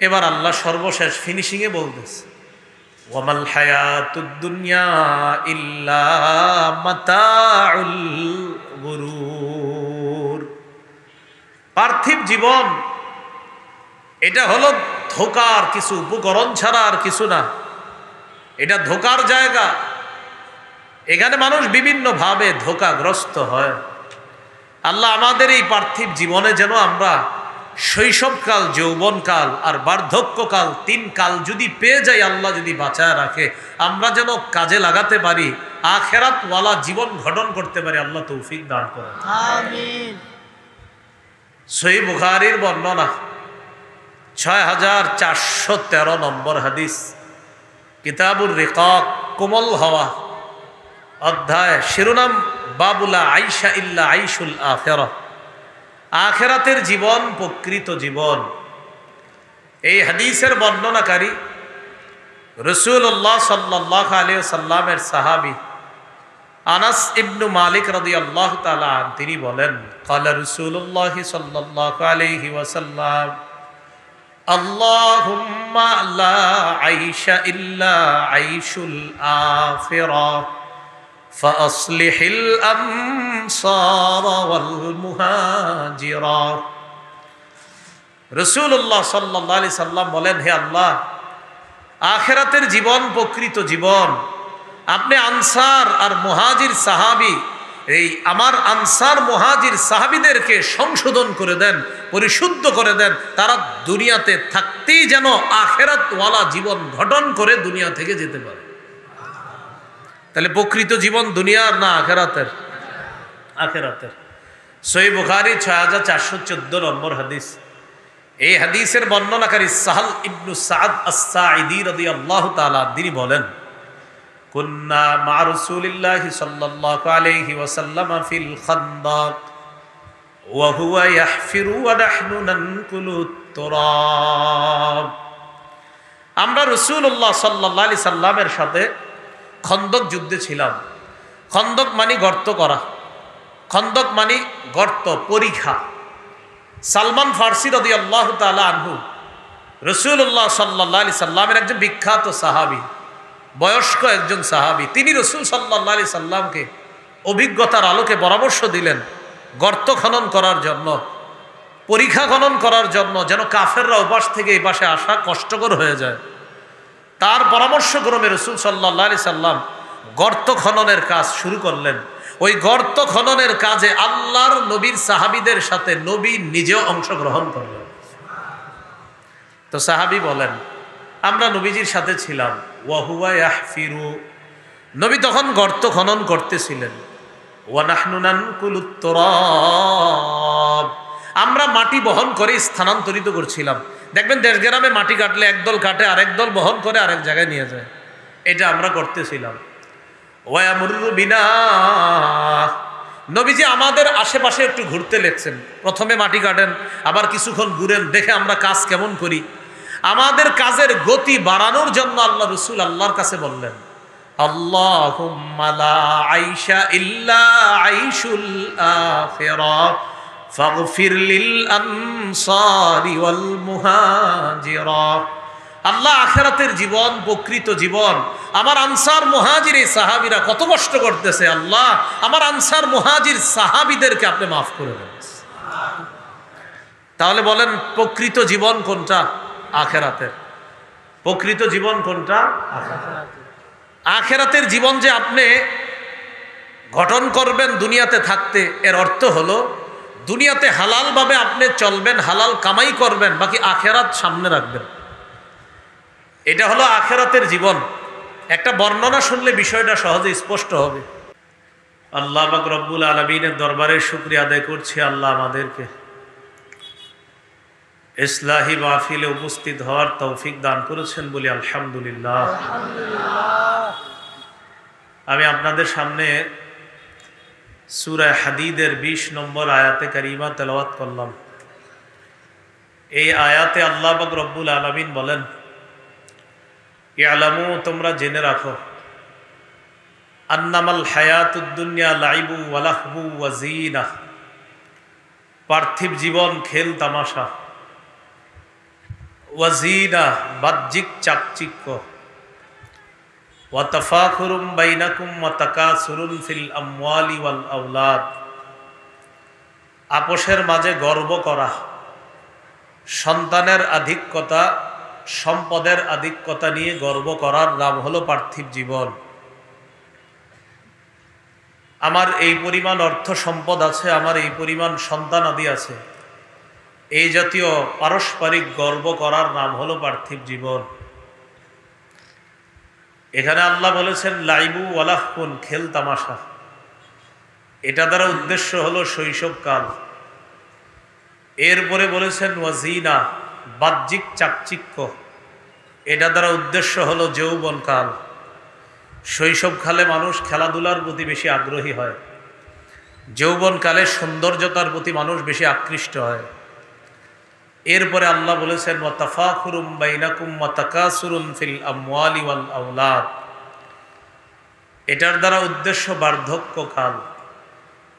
এবার আল্লাহ সর্বশেষ ফিনিশিংয়ে বলতেছে, ওয়ামাল হায়াতুদ দুনিয়া ইল্লা মাতাউল গুরুর। পার্থিব জীবন এটা হলো ধোকার কিছু উপকরণ ছাড়া আর কিছু না। এটা ধোকার জায়গা। এখানে মানুষ বিভিন্ন ভাবে ধোকাগ্রস্ত হয়। আল্লাহ আমাদের এই পার্থিব জীবনে যেন আমরা শৈশবকাল, যৌবনকাল আর বার্ধক্যকাল, 3 কাল যদি পেয়ে যাই, আল্লাহ যদি বাঁচায় রাখে, আমরা যেন কাজে লাগাতে পারি, আখিরাতওয়ালা জীবন গঠন করতে পারি। আল্লাহ তৌফিক দান করেন, আমিন। সহিহ বুখারীর বর্ণনা 6413 নম্বর হাদিস, কিতাবুর রিকাক, কোমল হওয়া অধ্যায়, শিরোনাম বাবুলা আইশা ইল্লা আইশুল আখিরাহ, আখিরাতের জীবন প্রকৃত জীবন। এই হাদিসের বর্ণনাকারী রাসূলুল্লাহ সাল্লাল্লাহু আলাইহি ওয়াসাল্লামের সাহাবী আনাস ইবনু মালিক রাদিয়াল্লাহু তাআলা আনহু, তিনি বলেন, ক্বালা রাসূলুল্লাহ সাল্লাল্লাহু আলাইহি ওয়াসাল্লাম, আল্লাহুম্মা লা আইশা ইল্লা আইশুল আখিরাহ ফাসলিহিল আনসার ওয়াল মুহাজিরা। রাসূলুল্লাহ সাল্লাল্লাহু আলাইহি সাল্লাম বলেন, হে আল্লাহ, আখিরাতের জীবন প্রকৃত জীবন, আপনি আনসার আর মুহাজির সাহাবী, এই আমার আনসার মুহাজির সাহাবীদেরকে সংশোধন করে দেন, পরিশুদ্ধ করে দেন, তারা দুনিয়াতে থাকতেই যেন আখিরাতওয়ালা জীবন গঠন করে দুনিয়া থেকে যেতে পারে। তাহলে প্রকৃত জীবন দুনিয়ার না আখিরাতের? আখিরাতের। সহিহ বুখারী 6414 নম্বর হাদিস। এই হাদিসের বর্ণনাকারী সাহল ইবনু সাদ আস-সাঈদী রাদিয়াল্লাহু তাআলা তিনি বলেন, কুন্না মা রাসূলিল্লাহি সাল্লাল্লাহু আলাইহি ওয়াসাল্লাম ফিল খান্দাক ওয়া হুয়া ইয়াহফিরু ওয়া নাহনু নানকুলু তুরাব। আমরা রাসূলুল্লাহ সাল্লাল্লাহু আলাইহি সাল্লামের সাথে খন্দক যুদ্ধে ছিলাম। খন্দক মানে গর্ত করা, খন্দক মানে গর্ত, পরীক্ষা। সালমান ফারসি রাদিয়াল্লাহু তাআলা আনহু রাসূলুল্লাহ সাল্লাল্লাহু আলাইহি সাল্লামের একজন বিখ্যাত সাহাবী, বয়স্ক একজন সাহাবী। তিনি রাসূল সাল্লাল্লাহু আলাইহি সাল্লামকে অভিজ্ঞতার আলোকে পরামর্শ দিলেন গর্ত খনন করার জন্য, পরীক্ষা খনন করার জন্য, যেন কাফেররা ওপাশ থেকে এই পাশে আসা কষ্টকর হয়ে যায়। তার পরামর্শক্রমে রাসূল সাল্লাল্লাহু আলাইহি সাল্লাম গর্ত খননের কাজ শুরু করলেন। ওই গর্ত খননের কাজে আল্লাহর নবীর সাহাবীদের সাথে নবী নিজেও অংশগ্রহণ করলেন। তো সাহাবী বলেন, আমরা নবীজির সাথে ছিলাম, ওয়া হুয়া ইয়াহফিরু, নবী তখন গর্ত খনন করতেছিলেন, ওয়া নাহনু নানকুলুত তুরাব, আমরা মাটি বহন করে স্থানান্তরিত করছিলাম। দেখবেন দেশ গ্রামে মাটি কাটলে একদল কাটে, আরেক দল বহন করে আরেক জায়গায় নিয়ে যায়, এটা আমরা করতেছিলাম। ওয়া ইয়ামুরু বিনা, নবীজি আমাদের আশেপাশে একটু ঘুরতে লেগেছেন। প্রথমে মাটি কাটেন, আবার কিছুক্ষণ ঘুরেন, দেখে আমরা কাজ কেমন করি। আমাদের কাজের গতি বাড়ানোর জন্য আল্লাহ রাসূল আল্লাহর কাছে বললেন, আল্লাহুম্মা লা আইশা ইল্লা আইশুল আখিরাহ ফাগফির লিল আনসারি ওয়াল মুহাজিরা। আল্লাহ, আখিরাতের জীবন প্রকৃত জীবন, আমার আনসার মুহাজির এই সাহাবীরা কত কষ্ট করতেছে, আল্লাহ আমার আনসার মুহাজির সাহাবীদেরকে আপনি মাফ করে দেন। তাহলে বলেন প্রকৃত জীবন কোনটা? আখিরাতের। প্রকৃত জীবন কোনটা? আখিরাতের জীবন যে আপনি গঠন করবেন দুনিয়াতে থাকতে, এর অর্থ হলো দুনিয়াতে হালালভাবে আপনি চলবেন, হালাল কামাই করবেন, বাকি আখিরাত সামনে রাখবেন। এটা হলো আখিরাতের জীবন। একটা বর্ণনা শুনলে বিষয়টা সহজে স্পষ্ট হবে। আল্লাহ পাক রব্বুল আলামিনের দরবারে শুকরিয়া আদায় করছি, আল্লাহ আমাদেরকে ইসলাহি মাহফিলে উপস্থিত হওয়ার তৌফিক দান করেছেন বলি আলহামদুলিল্লাহ। আমি আপনাদের সামনে সূরা হাদীদের 20 নম্বর আয়াতে কারিমা তেলাওয়াত করলাম। এই আয়াতে আল্লাহ পাক রব্বুল আলামিন বলেন, ইয়ালামু, তোমরা জেনে রাখো, আন্নামাল হায়াতুদ দুনিয়া লাইবু ওয়া লাহবু ওয়া জিনাহ, পার্থিব জীবন খেল তামাশা, ওয়াজিনা বাহ্যিক চাকচিক্য, ওয়া তাফাখুরুম বাইনাকুম ওয়া তাকাসুরুন ফিল আমওয়ালি ওয়াল আওলাদ, আপোষের মাঝে গর্ব করা, সন্তানের আধিক্যতা, সম্পদের আধিক্যতা নিয়ে গর্ব করার নাম হলো পার্থিব জীবন। আমার এই পরিমাণ অর্থ সম্পদ আছে, আমার এই পরিমাণ সন্তান আদি আছে, এই জাতীয় পারস্পরিক গর্ব করার নাম হলো পার্থিব জীবন। এখানে আল্লাহ বলেছেন লাইবু ওয়ালাহকুন, খেল তামাশা, এটা দ্বারা উদ্দেশ্য হলো শৈশবকাল। এরপরে বলেছেন ওয়াজিনা, বাহ্যিক চাকচিক্য, এটা দ্বারা উদ্দেশ্য হলো যৌবনকাল। শৈশবকালে মানুষ খেলাধুলার প্রতি বেশি আগ্রহী হয়, যৌবনকালে সৌন্দর্যতার প্রতি মানুষ বেশি আকৃষ্ট হয়। এরপরে আল্লাহ বলেছেন ওয়া তাফাখুরুম বাইনাকুম ওয়া তাকাসুরুন ফিল আমওয়ালি ওয়াল আওলাদ, এটার দ্বারা উদ্দেশ্য বার্ধক্যকাল।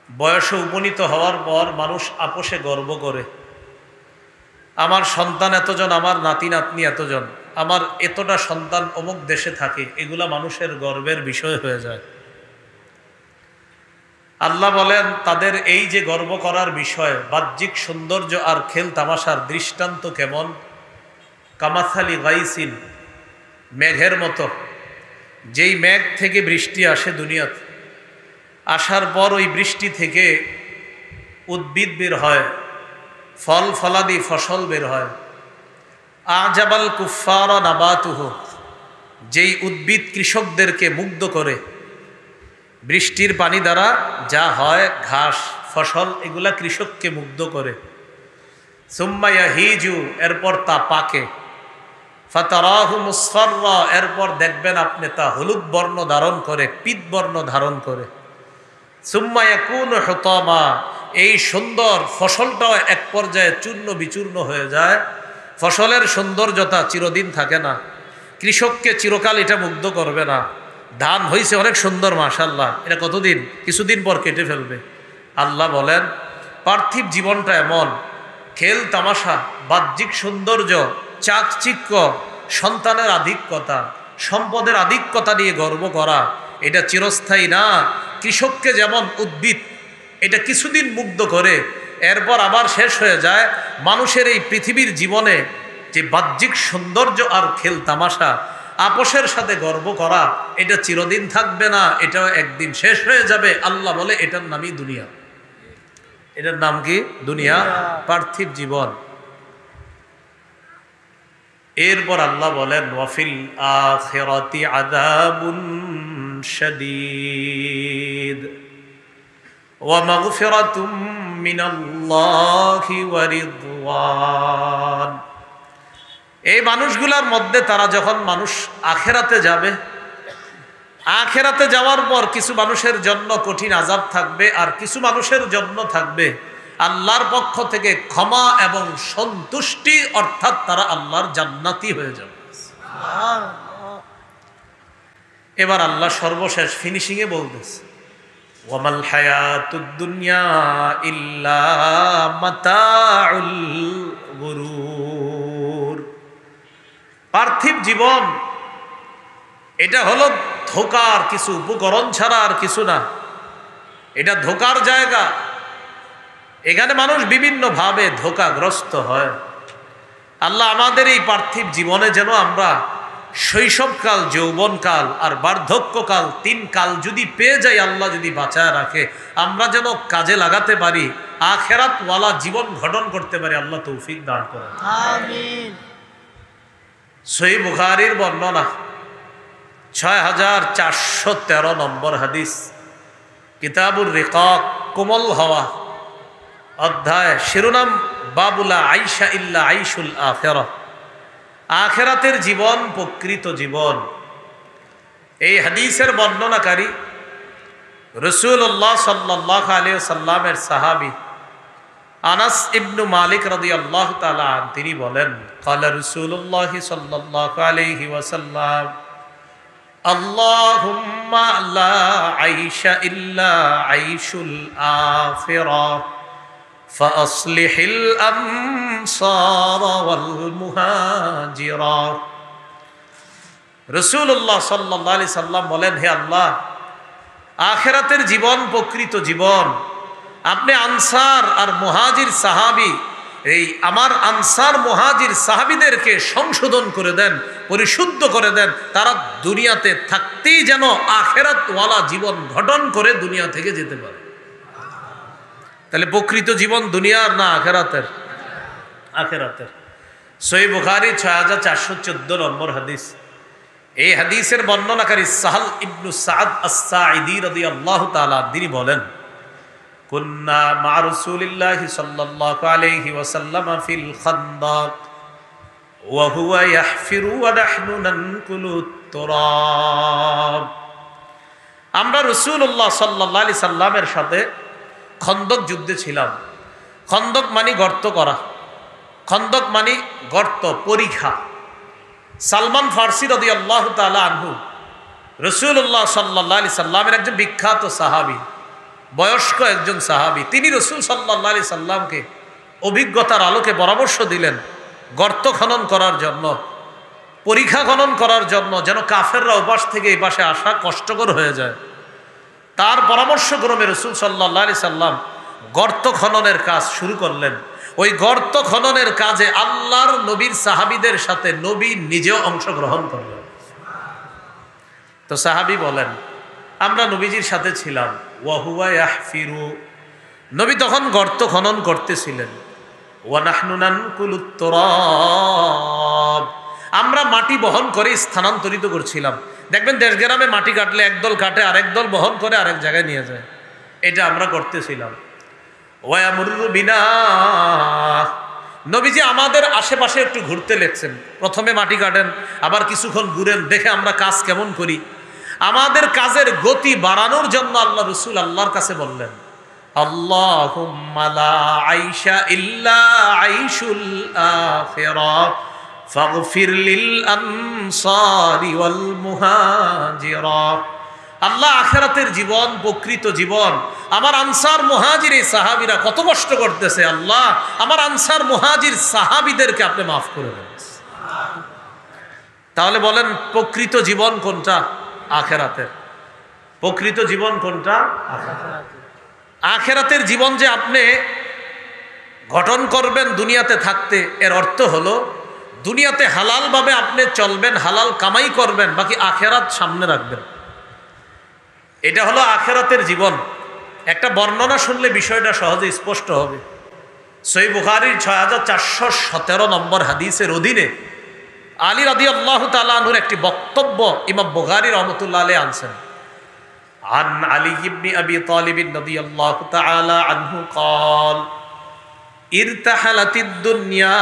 বয়সে উপনীত হওয়ার পর মানুষ আপোষে গর্ব করে, আমার সন্তান এতজন, আমার নাতি নাতনি এতজন, আমার এতটা সন্তান অমুক দেশে থাকে, এগুলা মানুষের গর্বের বিষয় হয়ে যায়। আল্লাহ বলেন তাদের এই যে গর্ব করার বিষয়, বাহ্যিক সৌন্দর্য আর খেল তামাশার দৃষ্টান্ত কেমন? কামাথালি গাইসিন, মেঘের মতো। যেই মেঘ থেকে বৃষ্টি আসে দুনিয়াতে, আসার পর ওই বৃষ্টি থেকে উদ্ভিদ বের হয়, ফল ফলাদি ফসল বের হয়। আজাবাল কুফারা নাবাতুহু, যেই উদ্ভিদ কৃষকদেরকে মুগ্ধ করে, বৃষ্টির পানি দ্বারা যা হয় ঘাস ফসল, এগুলা কৃষককে মুগ্ধ করে। সুম্মা ইয়াহিজু, এরপর তা পাকে। ফাতারাহু মুসফাররা, এরপর দেখবেন আপনি তা হলুদ বর্ণ ধারণ করে, পীত বর্ণ ধারণ করে। সুম্মা ইয়াকুনু হুতামা, এই সুন্দর ফসলটাও এক পর্যায়ে চূর্ণ বিচূর্ণ হয়ে যায়। ফসলের সৌন্দর্যতা চিরদিন থাকে না, কৃষককে চিরকাল এটা মুগ্ধ করবে না। ধান হয়েছে অনেক সুন্দর, মাশাআল্লাহ, এটা কতদিন, কিছুদিন পর কেটে ফেলবে। আল্লাহ বলেন পার্থিব জীবনটা এমন, খেল তামাশা, বাহ্যিক সৌন্দর্য, চাকচিক্য, সন্তানের আধিক্যতা, সম্পদের আধিক্যতা নিয়ে গর্ব করা, এটা চিরস্থায়ী না। কৃষককে যেমন উদ্ভিদ এটা কিছুদিন মুগ্ধ করে, এরপর আবার শেষ হয়ে যায়। মানুষের এই পৃথিবীর জীবনে যে বাহ্যিক সৌন্দর্য আর খেল তামাশা, আপোষের সাথে গর্ব করা, এটা চিরদিন থাকবে না, এটাও একদিন শেষ হয়ে যাবে। আল্লাহ বলে এটার নামই দুনিয়া। এটার নাম কি? দুনিয়া, পার্থিব জীবন। এরপর আল্লাহ বলেন ওয়াফিল আখিরাতি আযাবুন শাদীদ ওয়া মাগফিরাতুম মিনাল্লাহি ওয়া রিদওয়ান। এই মানুষগুলোর মধ্যে তারা যখন মানুষ আখেরাতে যাবে, আখেরাতে যাওয়ার পর কিছু মানুষের জন্য কঠিন আযাব থাকবে, আর কিছু মানুষের জন্য থাকবে আল্লাহর পক্ষ থেকে ক্ষমা এবং সন্তুষ্টি, অর্থাৎ তারা আল্লাহর জান্নাতি হয়ে যাবে। এবার আল্লাহ সর্বশেষ ফিনিশিং এ বলতেছে ওয়ামাল হায়াতুদ দুনিয়া ইল্লা মাতাউল গুরুর। পার্থিব জীবন এটা হলো ধোকার কিছু উপকরণ ছাড়া আর কিছু না। এটা ধোকার জায়গা, এখানে মানুষ বিভিন্নভাবে ধোকাগ্রস্ত হয়। আল্লাহ আমাদের এই পার্থিব জীবনে যেন আমরা শৈশবকাল, যৌবনকাল আর বার্ধক্যকাল, 3 কাল যদি পেয়ে যাই, আল্লাহ যদি বাঁচায় রাখে, আমরা যেন কাজে লাগাতে পারি, আখেরাতওয়ালা জীবন গঠন করতে পারি। আল্লাহ তৌফিক দান করেন, আমিন। সহিহ বুখারীর বর্ণনা 6413 নম্বর হাদিস, কিতাবুর রিকাক, কোমল হওয়া অধ্যায়, শিরোনাম বাবুলা আইশা ইল্লা আইশুল আখিরাহ, আখেরাতের জীবন প্রকৃত জীবন। এই হাদিসের বর্ণনাকারী রাসূলুল্লাহ সাল্লাল্লাহু আলাইহি ওয়াসাল্লামের সাহাবী আনাস ইবনু মালিক রাদিয়াল্লাহু তাআলা, তিনি বলেন ক্বালা রাসূলুল্লাহ সাল্লাল্লাহু আলাইহি ওয়াসাল্লাম আল্লাহুম্মা লা আইশা ইল্লা আইশুল আখিরাহ ফাসলিহিল আনসার ওয়াল মুহাজিরা। রাসূলুল্লাহ সাল্লাল্লাহু আলাইহি সাল্লাম বলেন, হে আল্লাহ, আখিরাতের জীবন প্রকৃত জীবন, আপনি আনসার আর মুহাজির সাহাবী, এই আমার আনসার মুহাজির সাহাবীদেরকে সংশোধন করে দেন, পরিশুদ্ধ করে দেন, তারা দুনিয়াতে থাকতেই যেন আখিরাতওয়ালা জীবন গঠন করে দুনিয়া থেকে যেতে পারে। তাহলে প্রকৃত জীবন দুনিয়ার না আখিরাতের? আখিরাতের। সহিহ বুখারী 6414 নম্বর হাদিস। এই হাদিসের বর্ণনাকারী সাহল ইবনু সাদ আস-সাঈদী রাদিয়াল্লাহু তাআলা তিনি বলেন, কুন্না মা রাসূলিল্লাহি সাল্লাল্লাহু আলাইহি ওয়াসাল্লাম ফিল খান্দাক ওয়া হুয়া ইয়াহফিরু ওয়া নাহনু নানকুলু তুরাব। আমরা রাসূলুল্লাহ সাল্লাল্লাহু আলাইহি সাল্লামের সাথে খন্দক যুদ্ধে ছিলাম। খন্দক মানে গর্ত করা, খন্দক মানে গর্ত, পরিখা। সালমান ফারসি রাদিয়াল্লাহু তাআলা আনহু রাসূলুল্লাহ সাল্লাল্লাহু আলাইহি সাল্লামের একজন বিখ্যাত সাহাবী, বয়স্ক একজন সাহাবী। তিনি রাসূল সাল্লাল্লাহু আলাইহি সাল্লামকে অভিজ্ঞতার আলোকে পরামর্শ দিলেন গর্ত খনন করার জন্য, পরিখা খনন করার জন্য, যেন কাফেররা ওপাশ থেকে এই পাশে আসা কষ্টকর হয়ে যায়। তার পরামর্শক্রমে রাসূল সাল্লাল্লাহু আলাইহি সাল্লাম গর্ত খননের কাজ শুরু করলেন। ওই গর্ত খননের কাজে আল্লাহর নবীর সাহাবীদের সাথে নবী নিজেও অংশগ্রহণ করলেন। তো সাহাবী বলেন, আমরা নবীজির সাথে ছিলাম। ওয়া হুয়া ইয়াহফিরু, নবী তখন গর্ত খনন করতেছিলেন। ওয়া নাহনু নানকুলুত তুরাব, আমরা মাটি বহন করে স্থানান্তরিত করছিলাম। দেখবেন দেশ গ্রামে মাটি কাটলে একদল কাটে, আরেক দল বহন করে আরেক জায়গায় নিয়ে যায়। এটা আমরা করতেছিলাম। ওয়ায়ামুরু বিনা, নবীজি আমাদের আশেপাশে একটু ঘুরতে লেগছেন। প্রথমে মাটি কাটেন, আবার কিছুক্ষণ ঘুরেন, দেখে আমরা কাজ কেমন করি। আমাদের কাজের গতি বাড়ানোর জন্য আল্লাহ রাসূল আল্লাহর কাছে বললেন, আল্লাহুম্মা লা আইশা ইল্লা আইশুল আখিরাহ ফাগফির লিল আনসারি ওয়াল মুহাজিরা। আল্লাহ, আখিরাতের জীবন প্রকৃত জীবন, আমার আনসার মুহাজির এই সাহাবীরা কত কষ্ট করতেছে, আল্লাহ আমার আনসার মুহাজির সাহাবীদেরকে আপনি মাফ করে দেন। তাহলে বলেন প্রকৃত জীবন কোনটা? আখিরাতের। প্রকৃত জীবন কোনটা? আখিরাতের জীবন যে আপনি গঠন করবেন দুনিয়াতে থাকতে, এর অর্থ হলো দুনিয়াতে হালালভাবে আপনি চলবেন, হালাল কামাই করবেন, বাকি আখিরাত সামনে রাখবেন। এটা হলো আখিরাতের জীবন। একটা বর্ণনা শুনলে বিষয়টা সহজে স্পষ্ট হবে। সহিহ বুখারীর 6417 নম্বর হাদিসের অধীনে আলী রাদিয়াল্লাহু তাআলা আনহুর একটি বক্তব্য ইমাম বুখারী রাহমাতুল্লাহ আলাইহি আনছেন। আন আলী ইবনে আবি তালিব রাদিয়াল্লাহু তাআলা আনহু قال ইরতাহালাতিদ দুনিয়া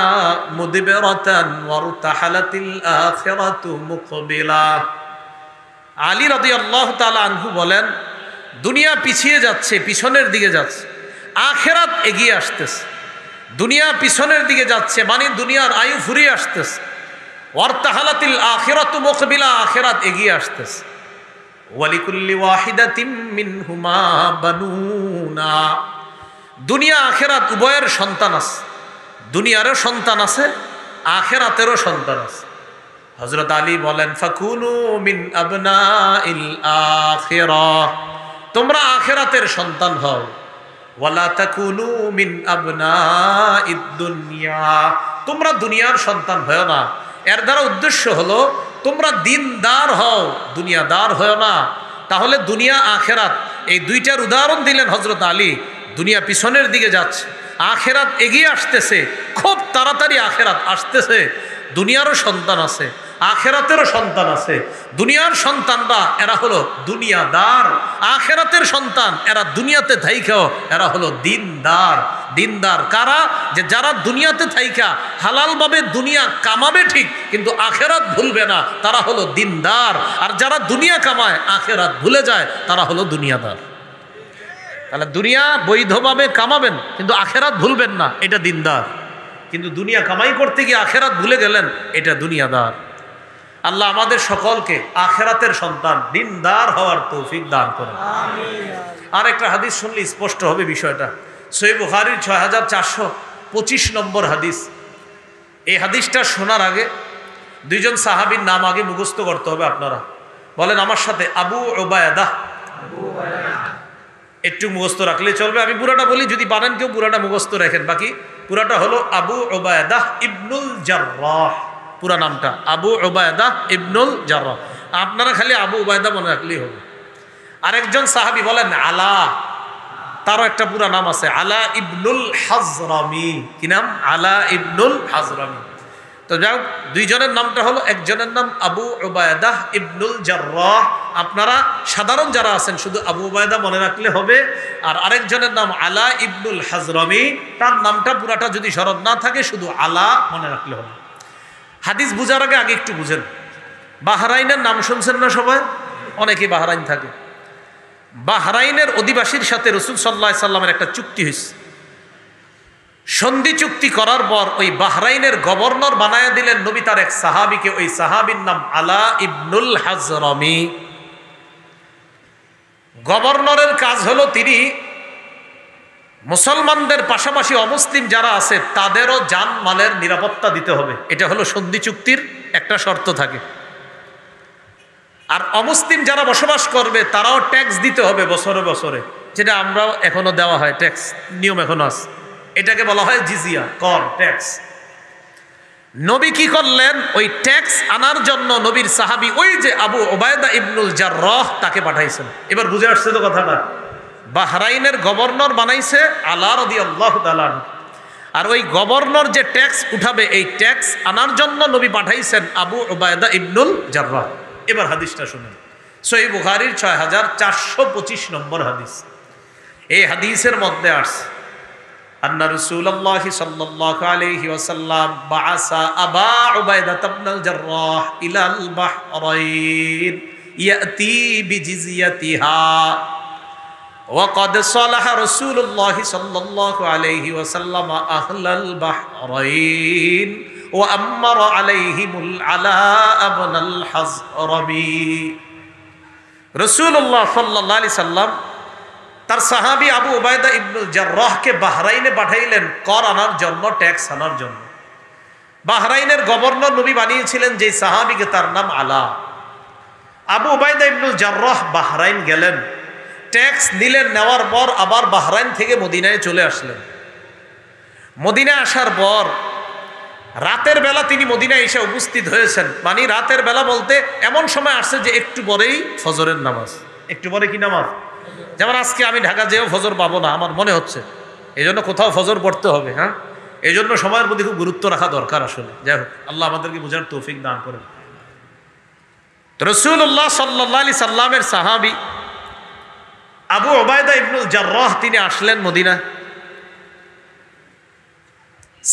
মুদবিরাতান ওয়ারতাহালাতিল আখিরাতু মুকবিলা। আলী রাদিয়াল্লাহু তাআলা আনহু বলেন, দুনিয়া পিছিয়ে যাচ্ছে, পিছনের দিকে যাচ্ছে, আখিরাত এগিয়ে আসতেছে। দুনিয়া পিছনের দিকে যাচ্ছে মানে দুনিয়ার আয়ু ফুরিয়ে আসতেছে। ওয়ারতাহালাতিল আখিরাতু মুকবিলা, আখিরাত এগিয়ে আসতেছে। ওয়ালিকুল্লি ওয়াহিদাতিম মিনহুমা বানুনা, দুনিয়া আখিরাত উভয়ের সন্তান আছে। দুনিয়ারও সন্তান আছে, আখিরাতেরও সন্তান আছে। হযরত আলী বলেন, ফাকুনু মিন আবনাইল আখিরাহ, তোমরা আখিরাতের সন্তান হও। ওয়ালা তাকুনু মিন আবনাইদ দুনিয়া, তোমরা দুনিয়ার সন্তান হয় না। এর দ্বারা উদ্দেশ্য হলো তোমরা দিনদার হও, দুনিয়াদার হয় না। তাহলে দুনিয়া আখিরাত এই দুইটার উদাহরণ দিলেন হযরত আলী। দুনিয়া পিছনের দিকে যাচ্ছে, আখিরাত এগিয়ে আসতেছে, খুব তাড়াতাড়ি আখিরাত আসতেছে। দুনিয়ারও সন্তান আছে, আখিরাতেরও সন্তান আছে। দুনিয়ার সন্তানরা এরা হলো দুনিয়াদার, আখিরাতের সন্তান এরা দুনিয়াতে থাইকাও এরা হলো দিনদার। দিনদার কারা? যে যারা দুনিয়াতে থাইকা হালালভাবে দুনিয়া কামাবে ঠিক, কিন্তু আখিরাত ভুলবে না, তারা হলো দিনদার। আর যারা দুনিয়া কামায় আখিরাত ভুলে যায়, তারা হলো দুনিয়াদার। তাহলে দুনিয়া বৈধভাবে কামাবেন কিন্তু আখিরাত ভুলবেন না, এটা দিনদার। কিন্তু দুনিয়া কামাই করতে গিয়ে আখিরাত ভুলে গেলেন, এটা দুনিয়াদার। আল্লাহ আমাদের সকলকে আখিরাতের সন্তান, দিনদার হওয়ার তৌফিক দান করেন। আর একটা হাদিস শুনলে স্পষ্ট হবে বিষয়টা। সহিহ বুখারীর 6425 নম্বর হাদিস। এই হাদিসটা শোনার আগে দুইজন সাহাবীর নাম আগে মুখস্থ করতে হবে। আপনারা বলেন আমার সাথে, আবু উবায়দা। একটু মুখস্থ রাখলে চলবে, আমি পুরাটা বলি, যদি পারেন কেউ পুরাটা মুখস্থ রাখেন। বাকি পুরাটা হলো আবু উবায়দা ইবনুল জাররাহ, পুরা নামটা আবু উবায়দা ইবনুল জাররাহ। আপনারা খালি আবু উবায়দা মনে রাখলেই হবে। আরেকজন সাহাবী বলেন আলা, তারও একটা পুরা নাম আছে, আলা ইবনুল হাজরামি। কি নাম? আলা ইবনুল হাজরামি। তো যাই হোক, দুইজনের নামটা হলো, একজনের নাম আবু উবায়দা ইবনুল জাররাহ। আপনারা সাধারণ যারা আছেন শুধু আবু উবায়দা মনে রাখলে হবে। আর আরেকজনের নাম আলা ইবনুল হাজরামি, তার নামটা পুরাটা যদি স্মরণ না থাকে শুধু আলা মনে রাখলে হবে। হাদিস বুঝার আগে আগে একটু বুঝেন, বাহরাইনের নাম শুনছেন না সবাই? অনেকেই বাহরাইন থাকে। বাহরাইনের অধিবাসীর সাথে রাসূল সাল্লাল্লাহু আলাইহি সাল্লামের একটা চুক্তি হয়েছে। সন্ধি চুক্তি করার পর ওই বাহরাইনের গভর্নর বানায়া দিলেন নবী তার এক সাহাবীকে। ওই সাহাবীর নাম আলা ইবনুল হাজরামি। গভর্নরের কাজ হলো তিনি মুসলমানদের পাশাপাশি অমুসলিম যারা আছে তাদেরও জানমালের নিরাপত্তা দিতে হবে। এটা হলো সন্ধি চুক্তির একটা শর্ত থাকে। আর অমুসলিম যারা বসবাস করবে তারাও ট্যাক্স দিতে হবে বছরে বছরে, যেটা আমরাও এখনো দেওয়া হয়, ট্যাক্স নিয়ম এখনো আছে। এটাকে বলা হয় জিজিয়া, কর, ট্যাক্স। নবী কি করলেন? ওই ট্যাক্স আনার জন্য নবীর সাহাবী ওই যে আবু উবায়দা ইবনুল জাররাহ তাকে পাঠাইছেন। এবার বুঝে আসছে তো কথাটা? বাহরাইনের গভর্নর বানাইছে আলা রাদিয়াল্লাহু তাআলা। আর ওই গভর্নর যে ট্যাক্স উঠাবে, এই ট্যাক্স আনার জন্য নবী পাঠাইছেন আবু উবায়দা ইবনুল জাররাহ। এবার হাদিসটা শুনেন, সহিহ বুখারীর 6425 নম্বর হাদিস। এই হাদিসের মধ্যে আসছে আন্না রাসূলুল্লাহ সাল্লাল্লাহু আলাইহি ওয়াসাল্লাম বাআসা আবা উবায়দা ইবনুল জাররাহ ইলাল বাহরাইন ইয়াতি বিজিজিয়াতিহা ওয়া ক্বাদ সালাহা রাসূলুল্লাহ সাল্লাল্লাহু আলাইহি ওয়াসাল্লাম আহলাল বাহরাইন ওয়া আমারা আলাইহিমুল আলা ইবনুল হাজরামি। রাসূলুল্লাহ সাল্লাল্লাহু আলাইহি সাল্লাম তার সাহাবী আবু উবায়দা ইবনুল জাররাহকে বাহরাইনে পাঠাইলেন কর আনার জন্য, ট্যাক্স আনার জন্য। বাহরাইনের গভর্নর নবী বানিয়েছিলেন যে সাহাবীকে, তার নাম আলা। আবু উবায়দা ইবনুল জাররাহ বাহরাইন গেলেন, ট্যাক্স নিলেন, নেওয়ার পর আবার বাহরাইন থেকে মদিনায় চলে আসলেন। মদিনায় আসার পর রাতের বেলা তিনি মদিনায় এসে উপস্থিত হয়েছেন। মানে রাতের বেলা বলতে এমন সময় আসছে যে একটু পরেই ফজরের নামাজ। একটু পরে কি নামাজ? যেমন আজকে আমি ঢাকা যেও ফজর পাবো না আমার মনে হচ্ছে, এই জন্য কোথাও ফজর পড়তে হবে। হ্যাঁ, এই জন্য সময়ের প্রতি খুব গুরুত্ব রাখা দরকার আসলে। যাই হোক, আল্লাহ আমাদেরকে বোঝার তৌফিক দান করেন। রাসূলুল্লাহ সাল্লাল্লাহু আলাইহি সাল্লামের সাহাবী আবু উবায়দা ইবনুল জাররাহ তিনি আসলেন মদিনা।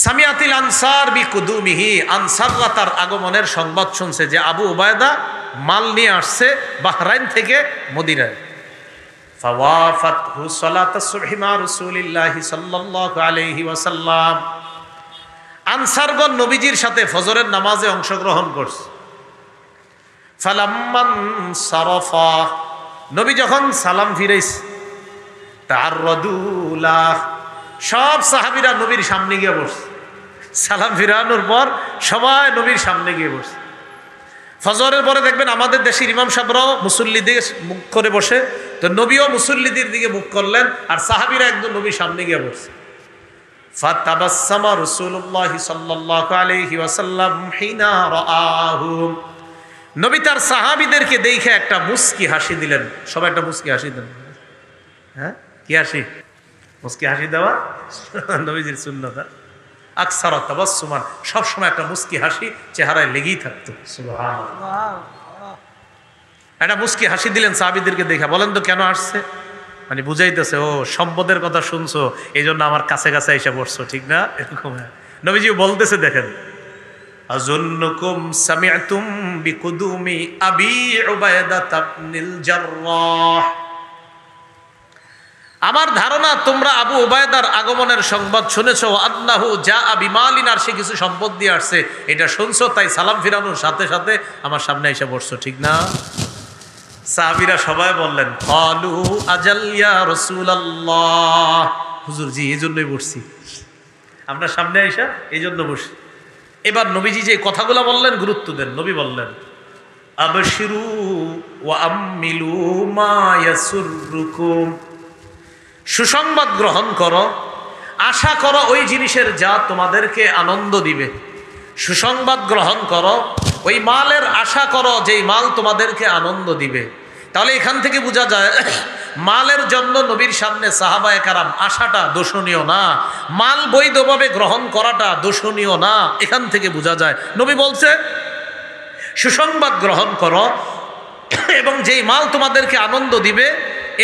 সামিয়াতিল আনসার বিকুদুমিহি, আনসাররা তার আগমনের সংবাদ শুনছে যে আবু উবায়দা মাল নিয়ে আসছে বাহরাইন থেকে মদিনায়। ফাওয়াফাতহু সালাতাস সুবহি মা রাসূলিল্লাহি সাল্লাল্লাহু আলাইহি ওয়াসাল্লাম। আনসারগণ নবীজির সাথে ফজরের নামাজে অংশগ্রহণ করছে। ফালাম্মান সারাফা, নবী যখন সালাম ফিরাইছে, তাআররাদুলাহ, সব সাহাবীরা নবীর সামনে গিয়ে বসছে। সালাম ফিরানোর পর সবাই নবীর সামনে গিয়ে বসছে। ফজরের পরে দেখবেন আমাদের দেশের ইমাম সাহেবরাও মুসল্লি দিকে মুখ করে বসে, তো নবীও মুসল্লিদের দিকে মুখ করলেন, আর সাহাবীরা একদম নবীর সামনে গিয়ে বসছে। ফাতাবাসসামা রাসূলুল্লাহ সাল্লাল্লাহু আলাইহি ওয়াসাল্লাম হিনা রাআহুম, নবী তার সাহাবীদেরকে দেখে একটা মুস্কি হাসি দিলেন। সবাই একটা মুস্কি হাসি দেন। হ্যাঁ, কি হাসি? মুস্কি হাসি দেওয়া নবীজির সুন্নাত। আকসারা তাবাসসুমান, সবসময় একটা মুস্কি হাসি চেহারায় লেগেই থাকতো। সুবহানাল্লাহ, একটা মুস্কি হাসি দিলেন সাহাবীদেরকে দেখা। বলেন তো কেন আসছে? মানে বুঝাইতেছে, ও সম্পদের কথা শুনছো এই জন্য আমার কাছে কাছে এসে বসছো, ঠিক না? এরকম নবীজি বলতেছে, দেখেন, আযুন্নুকুম সামি'তুম বিকুদুমি আবি উবায়দা ইবনুল জাররাহ, আমার ধারণা তোমরা আবু উবায়দার আগমনের সংবাদ শুনেছো। আন্নাহু জাআ বিমালিন, আর সে কিছু সম্পদ দিয়ে আসছে, এটা শুনছো, তাই সালাম ফিরানোর সাথে সাথে আমার সামনে এসে বসছো, ঠিক না? সাহাবীরা সবাই বললেন, ক্বালু আজাল ইয়া রাসূলুল্লাহ হুজুর জি এই জন্যই বসছি, আপনার সামনে আইসা এই জন্য বসি। এবার নবীজি যে কথাগুলো বললেন গুরুত্ব দেন। নবী বললেন আবশিরু ওয়া আম্মিলু মা ইয়াসুররুকুম, সুসংবাদ গ্রহণ করো, আশা করো ওই জিনিসের যা তোমাদেরকে আনন্দ দিবে। সুসংবাদ গ্রহণ করো, ওই মালের আশা করো যেই মাল তোমাদেরকে আনন্দ দিবে। তাহলে এখান থেকে বোঝা যায় মালের জন্য নবীর সামনে সাহাবায়ে কেরাম আশাটা দোষণীয় না, মাল বৈধভাবে গ্রহণ করাটা দোষণীয় না। এখান থেকে বোঝা যায় নবী বলছে সুসংবাদ গ্রহণ করো এবং যেই মাল তোমাদেরকে আনন্দ দিবে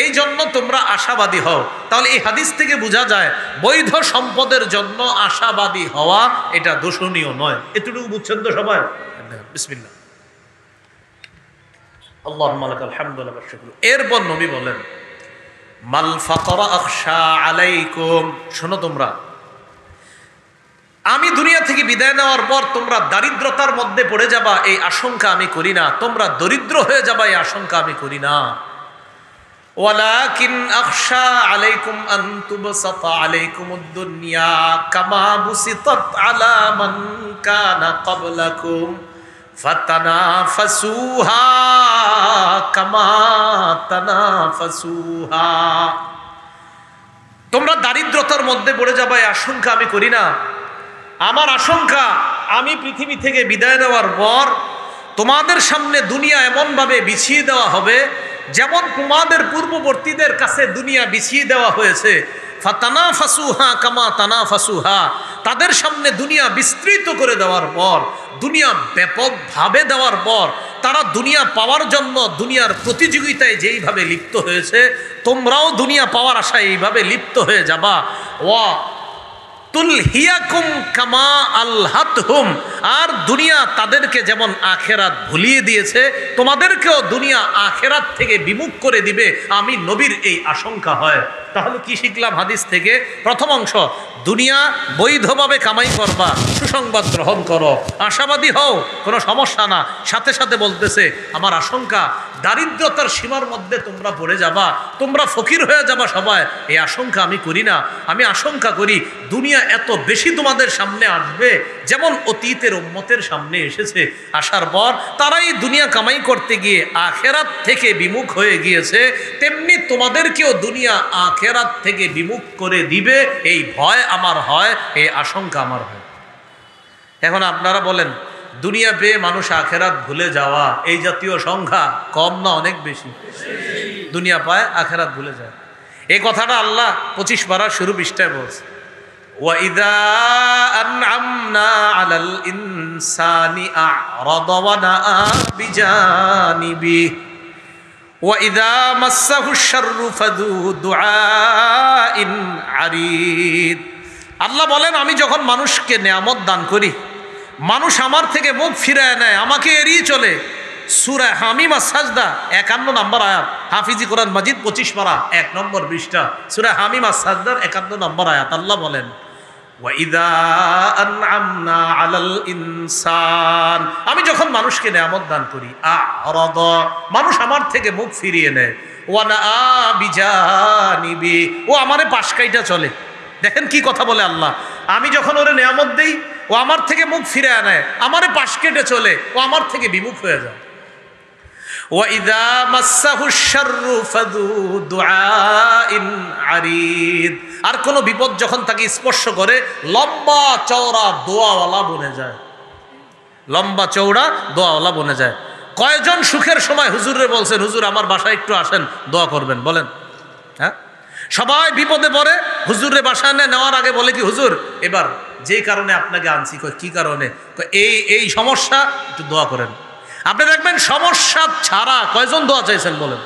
এই জন্য তোমরা আশাবাদী হও। তাহলে এই হাদিস থেকে বোঝা যায় বৈধ সম্পদের জন্য আশাবাদী হওয়া এটা দোষণীয় নয়। এতটুকু বুঝছেন তো সবাই? বিসমিল্লাহ, আল্লাহুম্মা লাকাল হামদু ওয়া লাকাল শুকর। এরপর নবী বলেন মাল ফাকরা আখশা আলাইকুম, শোনো তোমরা, আমি দুনিয়া থেকে বিদায় নেওয়ার পর তোমরা দারিদ্রতার মধ্যে পড়ে যাবা এই আশঙ্কা আমি করি না, তোমরা দরিদ্র হয়ে যাবা এই আশঙ্কা আমি করি না। ওয়ালাকিন আখশা আলাইকুম আন তুবসাতা আলাইকুমুদ দুনিয়া কামা বুসিতাত আলা মান কানা ক্বাবলাকুম ফাতানাফাসুহা কামা তানাফাসুহা। তোমরা দারিদ্রতার মধ্যে পড়ে যাবা এই আশঙ্কা আমি করি না। আমার আশঙ্কা আমি পৃথিবী থেকে বিদায় নেওয়ার পর তোমাদের সামনে দুনিয়া এমনভাবে বিছিয়ে দেওয়া হবে যেমন তোমাদের পূর্ববর্তীদের কাছে দুনিয়া বিছিয়ে দেওয়া হয়েছে। ফাতানাফাসুহা কামা তানাফাসুহা, তাদের সামনে দুনিয়া বিস্তৃত করে দেওয়ার পর, দুনিয়া ব্যাপকভাবে দেওয়ার পর তারা দুনিয়া পাওয়ার জন্য দুনিয়ার প্রতিযোগিতায় যেইভাবে লিপ্ত হয়েছে তোমরাও দুনিয়া পাওয়ার আশায় এইভাবে লিপ্ত হয়ে যাবা। ওয়া তুলহিয়াকুম কামা আলহাতহুম, আর দুনিয়া তাদেরকে যেমন আখেরাত ভুলিয়ে দিয়েছে তোমাদেরকেও দুনিয়া আখেরাত থেকে বিমুখ করে দিবে, আমি নবীর এই আশঙ্কা হয়। তাহলে কি শিখলাম হাদিস থেকে? প্রথম অংশ, দুনিয়া বৈধভাবে কামাই করবা, সুসংবাদ গ্রহণ করো, আশাবাদী হও, কোনো সমস্যা না। সাথে সাথে বলতেছে আমার আশঙ্কা দারিদ্রতার সীমার মধ্যে তোমরা পড়ে যাবা, তোমরা ফকির হয়ে যাবা সবাই, এই আশঙ্কা আমি করি না। আমি আশঙ্কা করি দুনিয়া এত বেশি তোমাদের সামনে আসবে যেমন অতীতের উম্মতের সামনে এসেছে, আসার পর তারাই দুনিয়া কামাই করতে গিয়ে আখেরাত থেকে বিমুখ হয়ে গিয়েছে, তেমনি তোমাদেরকেও দুনিয়া আখেরাত থেকে বিমুখ করে দিবে, এই ভয় আমার হয়, এই আশঙ্কা আমার হয়। এখন আপনারা বলেন দুনিয়া পেয়ে মানুষ আখেরাত ভুলে যাওয়া এই জাতীয় সংখ্যা কম না অনেক বেশি? দুনিয়া পায় আখেরাত ভুলে যায়। এই কথাটা আল্লাহ 25 পারা শুরু পৃষ্ঠায় বলছে وَإِذَا أَنْعَمْنَا عَلَى الْإِنسَانِ أَعْرَضَ وَنَأَى بِجَانِبِهِ وَإِذَا مَسَّهُ الشَّرُّ فَذُو دُعَاءٍ عَرِيضٍ। আল্লাহ বলেন আমি যখন মানুষকে নেয়ামত দান করি মানুষ আমার থেকে মুখ ফিরায় নেয়, আমাকে এড়িয়ে চলে। সূরা হামিম আস-সাজদা 51 নম্বর আয়াত, হাফিজি কোরআন মাজিদ 25 পারা 1 নম্বর পৃষ্ঠা, সূরা হামিম আস-সাজদার 51 নম্বর আয়াত। আল্লাহ বলেন ওয়াইদা আনআমনা আলাল ইনসান, আমি যখন মানুষকে নেয়ামত দান করি আ'রাদ, মানুষ আমার থেকে মুখ ফিরিয়ে নেয়, ওয়া নাআ বিজানিবি, ও আমারে পাশ কাইটা চলে। দেখেন কি কথা বলে আল্লাহ, আমি যখন ওরে নেয়ামত দেই ও আমার থেকে মুখ ফিরে নেয়, আমারে পাশ কেটে চলে, ও আমার থেকে বিমুখ হয়ে যায়। ওয়াইদা মাসসাহুশ শাররু ফাযু দুআইন আরিদ, আর কোনো বিপদ যখন তাকে স্পর্শ করে লম্বা চওড়া দোয়াওয়ালা বনে যায়, লম্বা চওড়া দোয়াওয়ালা বনে যায়। কয়জন সুখের সময় হুজুরে বলছেন হুজুর আমার বাসায় একটু আসেন দোয়া করবেন, বলেন? হ্যাঁ, সবাই বিপদে পড়ে হুজুরের বাসায় নেওয়ার আগে বলে কি হুজুর এবার যে কারণে আপনাকে আনছি, কি কারণে, এই সমস্যা একটু দোয়া করেন। আপনি দেখবেন সমস্যা ছাড়া কয়জন দোয়া চাইছেন বলেন?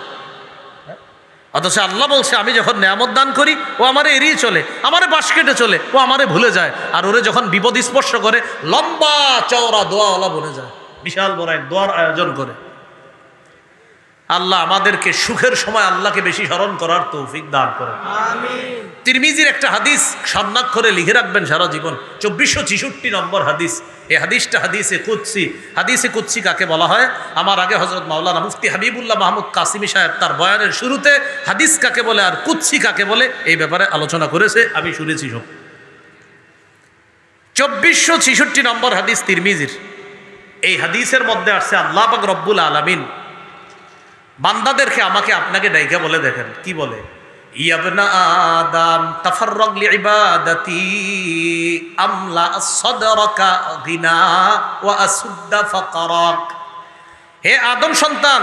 অথচ আল্লাহ বলছে আমি যখন নেয়ামত দান করি ও আমারে এড়িয়ে চলে, আমারে পাশ কেটে চলে, ও আমারে ভুলে যায়, আর ওরে যখন বিপদ স্পর্শ করে লম্বা চওড়া দোয়াওয়ালা বনে যায়, বিশাল বড় এক দোয়ার আয়োজন করে। আল্লাহ আমাদেরকে সুখের সময় আল্লাহকে বেশি স্মরণ করার তৌফিক দান করেন, আমিন। তিরমিজির একটা হাদিস স্বর্ণাক্ষরে লিখে রাখবেন সারা জীবন, 2466 নম্বর হাদিস। এই হাদিসটা হাদিসে কুদসি। হাদিসে কুদসি কাকে বলা হয়? আমার আগে হযরত মাওলানা মুফতি হাবিবুল্লাহ মাহমুদ কাসিমি সাহেব তার বয়ানের শুরুতে হাদিস কাকে বলে আর কুদসি কাকে বলে এই ব্যাপারে আলোচনা করেছে, আমি শুনেছি সব। 2466 নম্বর হাদিস তিরমিজির। এই হাদিসের মধ্যে আসছে আল্লাহ পাক রব্বুল আলামিন বান্দাদেরকে আমাকে আপনাকে ডাইকা বলে, দেখেন কি বলে, ইয়াবনা আদম তাফাররাগ লিইবাদাতি আমলা সাদরাকা গিনা ওয়া আসুদ্দা ফাকরাক। হে আদম সন্তান,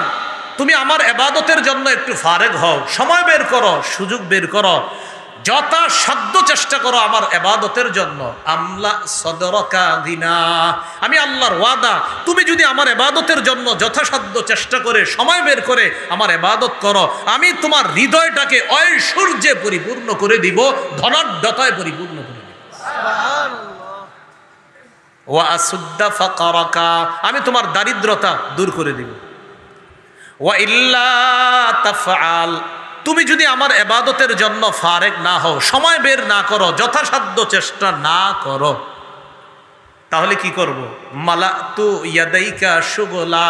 তুমি আমার ইবাদতের জন্য একটু ফারেগ হও, সময় বের করো, সুযোগ বের করো, যথাসাধ্য চেষ্টা করো আমার ইবাদতের জন্য। আমলা সাদরাকা গিনা, আমি আল্লাহর ওয়াদা, তুমি যদি আমার ইবাদতের জন্য যথাসাধ্য চেষ্টা করে সময় বের করে আমার ইবাদত করো, আমি তোমার হৃদয়টাকে ঐশ্বর্যে পরিপূর্ণ করে দিব, ধনাঢ্যতায় পরিপূর্ণ করে দিব। সুবহানাল্লাহ। ওয়া আসুদ্দা ফাকরাকা, আমি তোমার দারিদ্রতা দূর করে দিব। ওয়া ইল্লা তাফআল, তুমি যদি আমার ইবাদতের জন্য ফারেক না হও, সময় বের না করো, যথাসাধ্য চেষ্টা না করো, তাহলে কি করব? মালাতু ইয়াদাইকা শুগলা,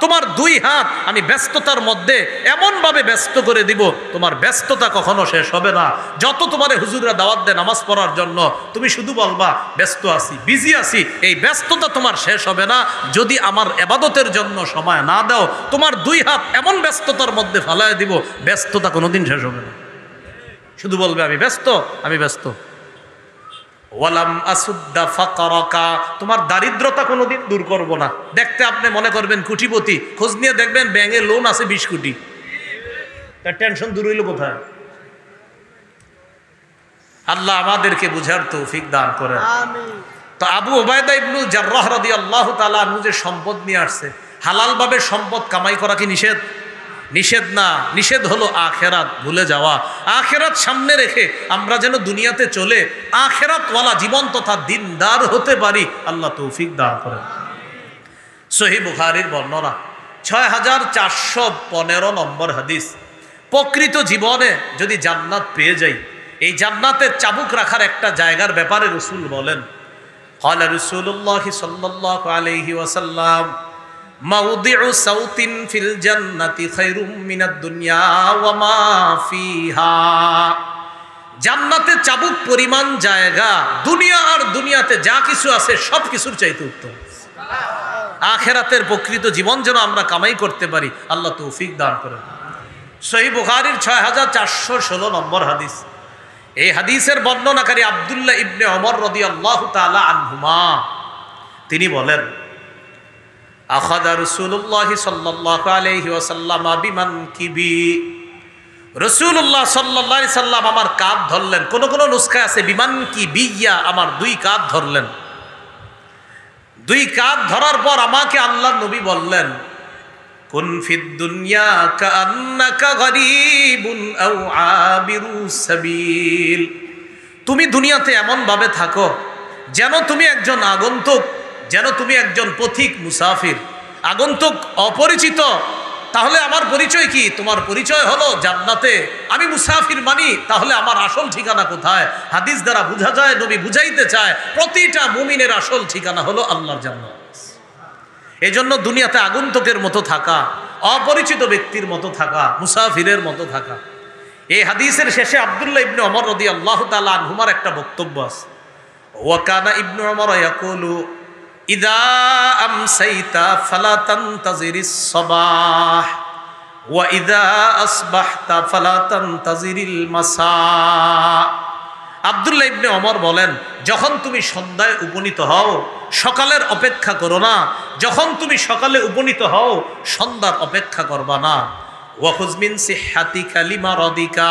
তোমার দুই হাত আমি ব্যস্ততার মধ্যে এমনভাবে ব্যস্ত করে দিব, তোমার ব্যস্ততা কখনো শেষ হবে না। যত তোমারে হুজুররা দাওয়াত দেয় নামাজ পড়ার জন্য, তুমি শুধু বলবা ব্যস্ত আছি, বিজি আছি, এই ব্যস্ততা তোমার শেষ হবে না যদি আমার ইবাদতের জন্য সময় না দাও। তোমার দুই হাত এমন ব্যস্ততার মধ্যে ফেলায় দিব, ব্যস্ততা কোনোদিন শেষ হবে না। শুধু বলবে আমি ব্যস্ত, আমি ব্যস্ত। ওয়ালাম আসুদ্দা ফাকরাকা, তোমার দারিদ্রতা কোনোদিন দূর করব না। দেখতে আপনি মনে করবেন কোটিপতি, খোঁজ নিয়ে দেখবেন ব্যাংকে লোন আছে 20 কোটি, তার টেনশন দূর হইল কোথায়? আল্লাহ আমাদেরকে বুঝার তৌফিক দান করেন। আমিন। তো আবু উবায়দা ইবনুল জাররাহ রাদিয়াল্লাহু তাআলা আনহু যে সম্পদ নিয়ে আসছে, হালালভাবে সম্পদ কামাই করা কি নিষেধ? নিষেধ না, নিষেধ হলো আখেরাত ভুলে যাওয়া। আখেরাত সামনে রেখে আমরা যেন দুনিয়াতে চলে আখেরাতওয়ালা জীবন তথা দিনদার হতে পারি, আল্লাহ তৌফিক দান করেন। সহিহ বুখারীর বর্ণনা 6415 নম্বর হাদিস। প্রকৃত জীবনে যদি জান্নাত পেয়ে যাই, এই জান্নাতের চাবুক রাখার একটা জায়গার ব্যাপারে রাসূল বলেন, ক্বালা রাসূলুল্লাহ সাল্লাল্লাহু আলাইহি ওয়াসাল্লাম, মাউদিউ সাউতিন ফিল জান্নাতি খায়রুম মিনাদ দুনিয়া ওয়া মা ফিহা। জান্নাতে চাবুক পরিমাণ জায়গা দুনিয়া আর দুনিয়াতে যা কিছু আছে সব কিছুর চাইতে উত্তম। আখিরাতের প্রকৃত জীবন যেন আমরা কামাই করতে পারি, আল্লাহ তৌফিক দান করেন। সহিহ বুখারীর 6416 নম্বর হাদিস। এই হাদিসের বর্ণনাকারী আব্দুল্লাহ ইবনে ওমর রাদিয়াল্লাহু তাআলা আনহুমা, তিনি বলেন, আখাযা রাসূলুল্লাহ সাল্লাল্লাহু আলাইহি ওয়াসাল্লাম বিমানকিবি, রাসূলুল্লাহ সাল্লাল্লাহু আলাইহি সাল্লাম আমার কাঁধ ধরলেন। কোন কোন নুসখায় আছে বিমানকিবিয়া, আমার দুই কাঁধ ধরলেন। দুই কাঁধ ধরার পর আমাকে আল্লাহর নবী বললেন, কুন ফিদ দুনিয়া কাআন্নাকা গরীবুন আও আবিরু সাবিল, তুমি দুনিয়াতে এমন ভাবে থাকো যেন তুমি একজন আগন্তুক, যেন তুমি একজন পথিক মুসাফির, আগন্তুক, অপরিচিত। তাহলে আমার পরিচয় কি? তোমার পরিচয় হলো জান্নাতে, আমি মুসাফির মানি। তাহলে আমার আসল ঠিকানা কোথায়? হাদিস দ্বারা বোঝা যায়, নবী বুঝাইতে চায় প্রতিটা মুমিনের আসল ঠিকানা হলো আল্লাহর জান্নাত। এই জন্য দুনিয়াতে আগন্তুকের মতো থাকা, অপরিচিত ব্যক্তির মতো থাকা, মুসাফিরের মতো থাকা। এই হাদিসের শেষে আব্দুল্লাহ ইবনে ওমর রাদিয়াল্লাহু তাআলা আনহুমার একটা বক্তব্য আছে। ওয়া কানা ইবনে ওমর ইয়াকুলু ইদা আমসাইতা ফালা তানতাজিরিস সাবাহ ওয়া ইদা আসবাহতা ফালা তানতাজিরিল মাসা। আব্দুল্লাহ ইবনে ওমর বলেন, যখন তুমি সন্ধ্যায় উপনীত হও সকালের অপেক্ষা করো না, যখন তুমি সকালে উপনীত হও সন্ধ্যার অপেক্ষা করবা না। ওয়াখুজ মিন সিহহাতিকা লিমারাদিকা,